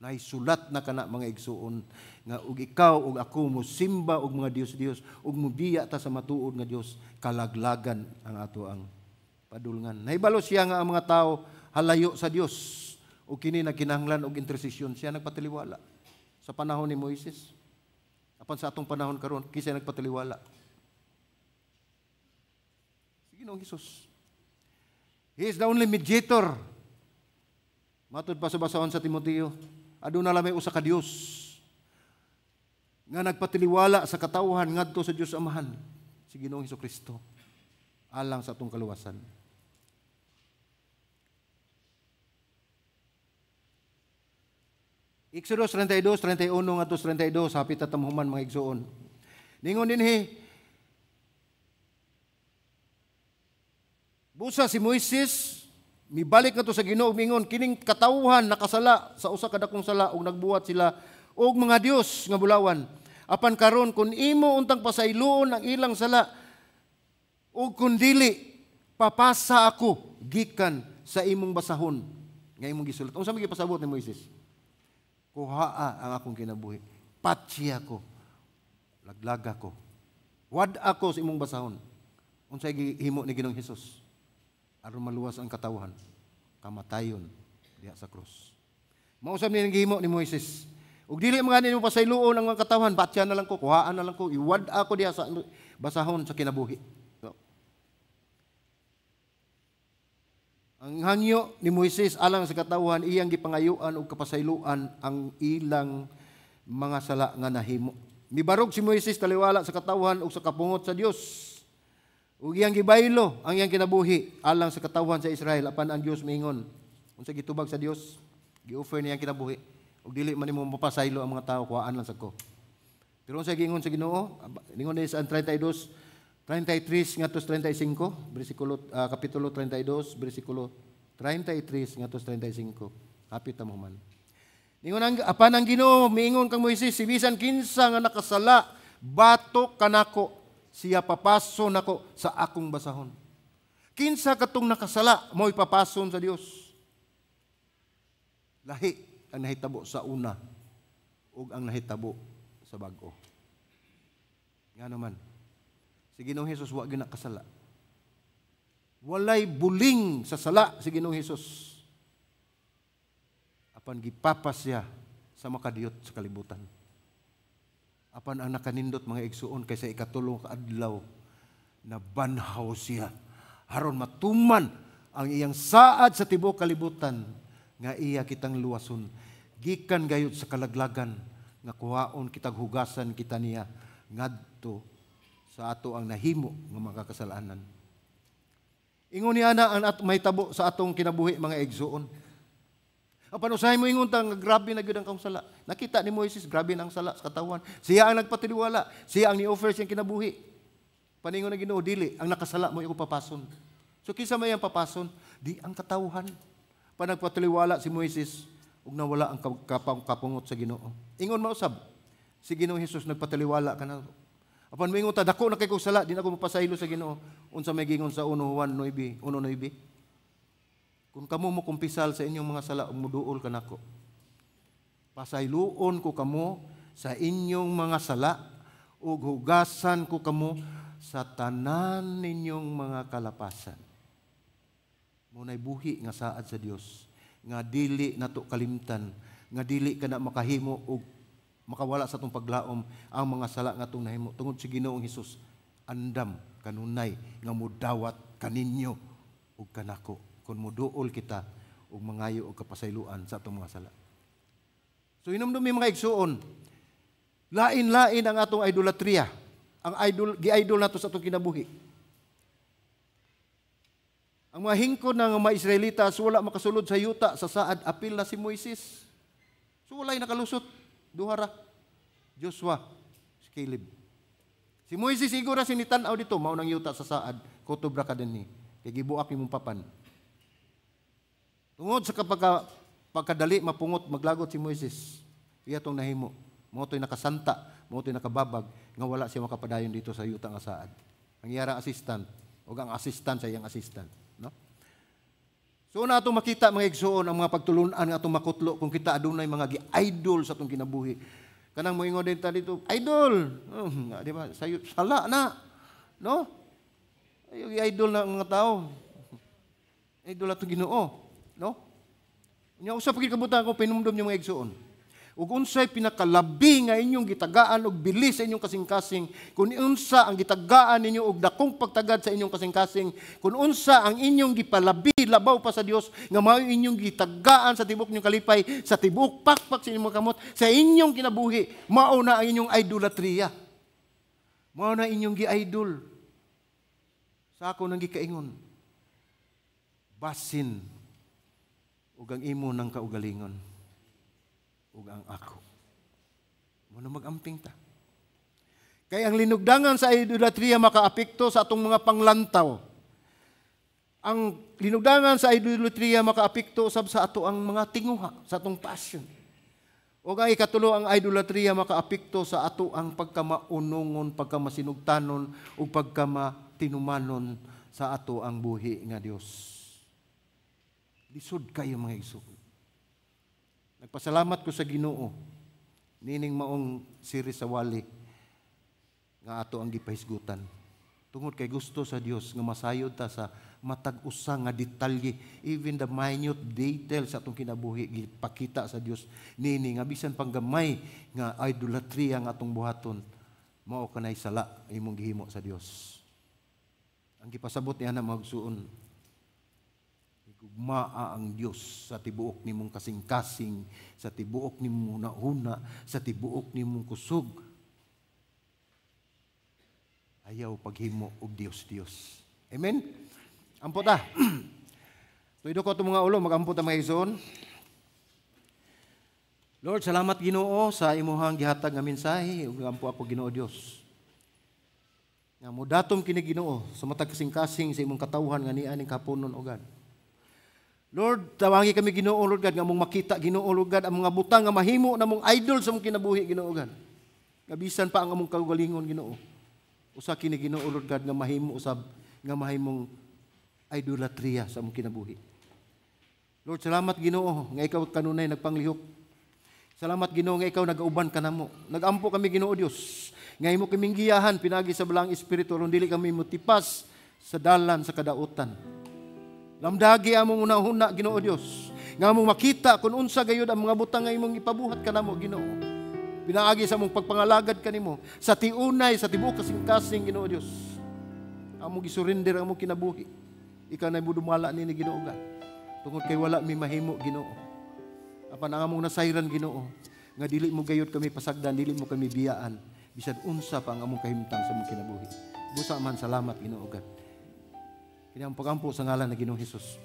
Naisulat na kana mga igsuon nga ug ikaw ug ako mo simba og mga Dios-Dios ug mubiya ta sa matuod nga Dios kalaglagan ang ato ang padulngan. Nahibalo siya nga ang mga tao halayo sa Dios ug kini nagkinahanglan og intersesyon siya nagpatiliwala sa panahon ni Moises. Apan sa atong panahon karon kinsa nagpatiliwala? Ginoong Hesus. He is the only mediator. Matod pa sa basahon sa Timoteo, aduna lamay usa ka Dios nga nagpatiliwala sa katawhan ngadto sa Dios Amahan, si Ginoong Hesukristo, alang sa atong kaluwasan. Exodus 32:31 ngadto 32 hapit tatamhuman mga igsoon. Ningon dinhi Busa si Moises mibalik na to sa Ginoo mingon kining katawhan nakasala sa usa ka dakong sala ug nagbuhat sila og mga dios nga bulawan. Apan karon kun imo untang pasayloon ang ilang sala ug kun dili papasa ako gikan sa imong basahon nga imong gisulat. Unsa may gipasabot ni Moises? Kuhaa ang akong kinabuhi. Patsi ako. Laglaga ko. Wad ako sa imong basahon. Unsay gihimo ni Ginoong Hesus? Aron maluwas ang katawhan, kamatayon diha sa krus. Mao usab ni gihimo ni Moises. Ug dili mga nimo pasayloon ang mga katawhan, batya na lang ko, kuhaan na lang ko, iwad ako diha sa basahon sa kinabuhi. So, ang hangyo ni Moises alang sa katawhan iyang gipangayuan og kapasayloan ang ilang mga sala nga nahimo. Mibarog si Moises taliwala sa katawhan ug sa kapungot sa Dios. Ug iyang gibaylo ang iyang kinabuhi alang sa katawhan sa Israel apan ang Dios miingon unsa gitubag sa Dios gi-offer niya ang kinabuhi ug dili man nimo mapasaylo ang mga tao kuhaan lang sagko. Pero unsa giingon sa Ginoo ingon ni sa 32 33 ngadto 35 bersikulo kapitulo 32 bersikulo 33 ngadto 35 hapit ta mo man. Ingon ang apan ang Ginoo miingon kang Moises si bisan kinsa nga nakasala batok kanako siya papason nako sa akong basahon. Kinsa katong nakasala mo'y papason sa Dios. Lahi ang nahitabo sa una ug ang nahitabo sa bag-o. Nga naman si Ginoong Hesus wa gyud nakasala. Walay buling sa sala si Ginoong Hesus. Apan gipapas siya sa makadiyot sa kalibutan. Apan ang nakanindot mga igsuon kaysa ikatulong kaadlaw na banhaw siya aron matuman ang iyang saad sa tibuok kalibutan nga iya kitang luwason gikan gayud sa kalaglagan nga kuhaon kitag hugasan kita niya ngadto sa ato ang nahimo nga mga kasalanan. Ingon niya na ang may tabo sa atong kinabuhi mga igsuon. Apan usahay mo ingon ta nga grabe na gyud ang kang sala. Nakita ni Moises grabe na ang sala sa katawan. Siya ang nagpatiliwala, siya ang ni-offer siyang kinabuhi. Paningon na Ginoo dili ang nakasala mo iko papason. So kinsa may ang papason? Di ang katawhan. Panagpatiliwala si Moises ug nawala ang kapungot sa Ginoo. Ingon mausab si Ginoong Hesus nagpatiliwala kana. Apan moingon ta dako na kay kog sala, di na ko mapasaylo sa Ginoo. Unsa may gingon sa 1:9 Kung kamo mo kumpisal sa inyong mga sala ug muduol kanako. Pasayloon ko kamo sa inyong mga sala ug hugasan ko kamo sa tanan ninyong mga kalapasan. Munay buhi nga saad sa Dios nga dili nato kalimtan nga dili kana makahimo og makawala sa atong paglaom ang mga sala nga atong nahimo tungod sa Ginoong Hesus andam kanunay nga mudawat kaninyo ug kanako kun muduol kita ug mangayo og kapasayloan sa atong mga sala. So hinumdumi mga igsuon, lain-lain ang atong idolatria, ang gi-idol nato sa atong kinabuhi. Ang mga hingkod ng mga Israelitas wala makasulod sa yuta sa saad apil na si Moises. So walay nakalusot duha ra Joshua, si Caleb. Si Moises siguro sinitanaw dito mao nang yuta sa saad kutob ra kadani kay gibuak imong papan. Tungod sa pagkadali mapungot maglagot si Moises. Iya tong nahimo. Mao toy nakasanta, mao toy nakababag nga wala siya makapadayon dito sa yuta nga saad. Ang iyang assistant o ang assistant sa iyang assistant. No? So na atong makita mga igsoon ang mga pagtulunan nga atong makutlo kung kita adunay mga gi-idol sa atong kinabuhi. Kanang moingon din ta dito, idol. Di ba? Sayo sala na. No? Ayo gi-idol na ang mga tao. Idol atong Ginoo, no? Nya usa pa gid kabutan ko pinumdum yung mga igsoon. Ug unsay pinakalabi nga inyong gitagaan og bilis sa inyong kasing-kasing, kun unsa ang gitagaan ninyo og dakong pagtagad sa inyong kasing-kasing, kun unsa ang inyong gipalabi labaw pa sa Dios nga mao inyong gitagaan sa tibuok inyong kalipay, sa tibuok pakpak sa inyong kamot, sa inyong kinabuhi, mao na ang inyong idolatria. Mao na inyong gi-idol. Sa ako nang gikaingon. Basin ug ang imo ng kaugalingon. Ug ang ako. Muna mag-amping ta. Kaya ang linugdangan sa idolatria makaapekto sa atong mga panglantaw. Ang linugdangan sa idolatria makaapekto usab sa ato ang mga tinguha, sa atong passion. O ang ikatulo, ang idolatria makaapekto sa ato ang pagkamaunongon, pagkamasinugtanon, o pagkamatinumanon sa ato ang buhi nga Dios. Lisod kayo mga igsoon. Nagpasalamat ko sa Ginoo, nining maong siri sa wali, nga ato ang gipahisgutan. Tungod kay gusto sa Dios nga masayod ta sa matag usa nga detalye, even the minute details sa atong kinabuhi gipakita sa Dios nini nga bisan panggamay nga idolatry ang atong buhaton, mao kanay sala imong gihimo sa Dios. Ang gipasabot niya na magsuon, gugmaa ang Dios sa tibuok nimong kasing-kasing, sa tibuok nimong huna-huna, sa tibuok nimong kusog. Ayaw paghimo og Dios-Dios. Amen? Ampo ta. Tuido ko itong mga ulo, mag-ampo ta mga igsoon. Lord, salamat Ginoo sa imuhang gihatag nga mensahe, ug ampo ako Ginoo Dios. Nga mo datom kini Ginoo sa matag kasing-kasing sa imong katawhan nga niya ning kapunon o God. Lord, tawangi kami Ginoo Lord God nga among makita Ginoo Lord God ang mga butang nga mahimo namong idol sa among kinabuhi Ginoo God. Nga bisan pa ang among kaugalingon Ginoo. Usa kini Ginoo Lord God nga mahimo usab nga mahimong idolatria sa among kinabuhi. Lord, salamat Ginoo nga ikaw kanunay nagpanglihok. Salamat Ginoo nga ikaw nagauban kanamo. Nagampo kami Ginoo Dios. Nga imo kaming giyahan pinagi sa balang espiritu ron dili kami motipas sa dalan sa kadautan. Lamdagi among una-una Ginoo Dios. Nga among makita kung unsa gayud ang mga butang nga imong ipabuhat kanamo Ginoo. Pinaagi sa mong pagpangalagad kanimo sa tiunay sa tibuok kasing-kasing Ginoo Dios. Amo gisurrender ang mong kinabuhi. Ikaw na budumala ni Ginoo God. Tungod kay wala mi mahimo Ginoo. Apan ang among nasayran Ginoo nga dili mo gayud kami pasagdan, dili mo kami biyaan bisan unsa pa ang among kahimtang sa mong kinabuhi. Busa man salamat Ginoo God. Kini ang pagampo sa ngalan ni Ginoong Hesus.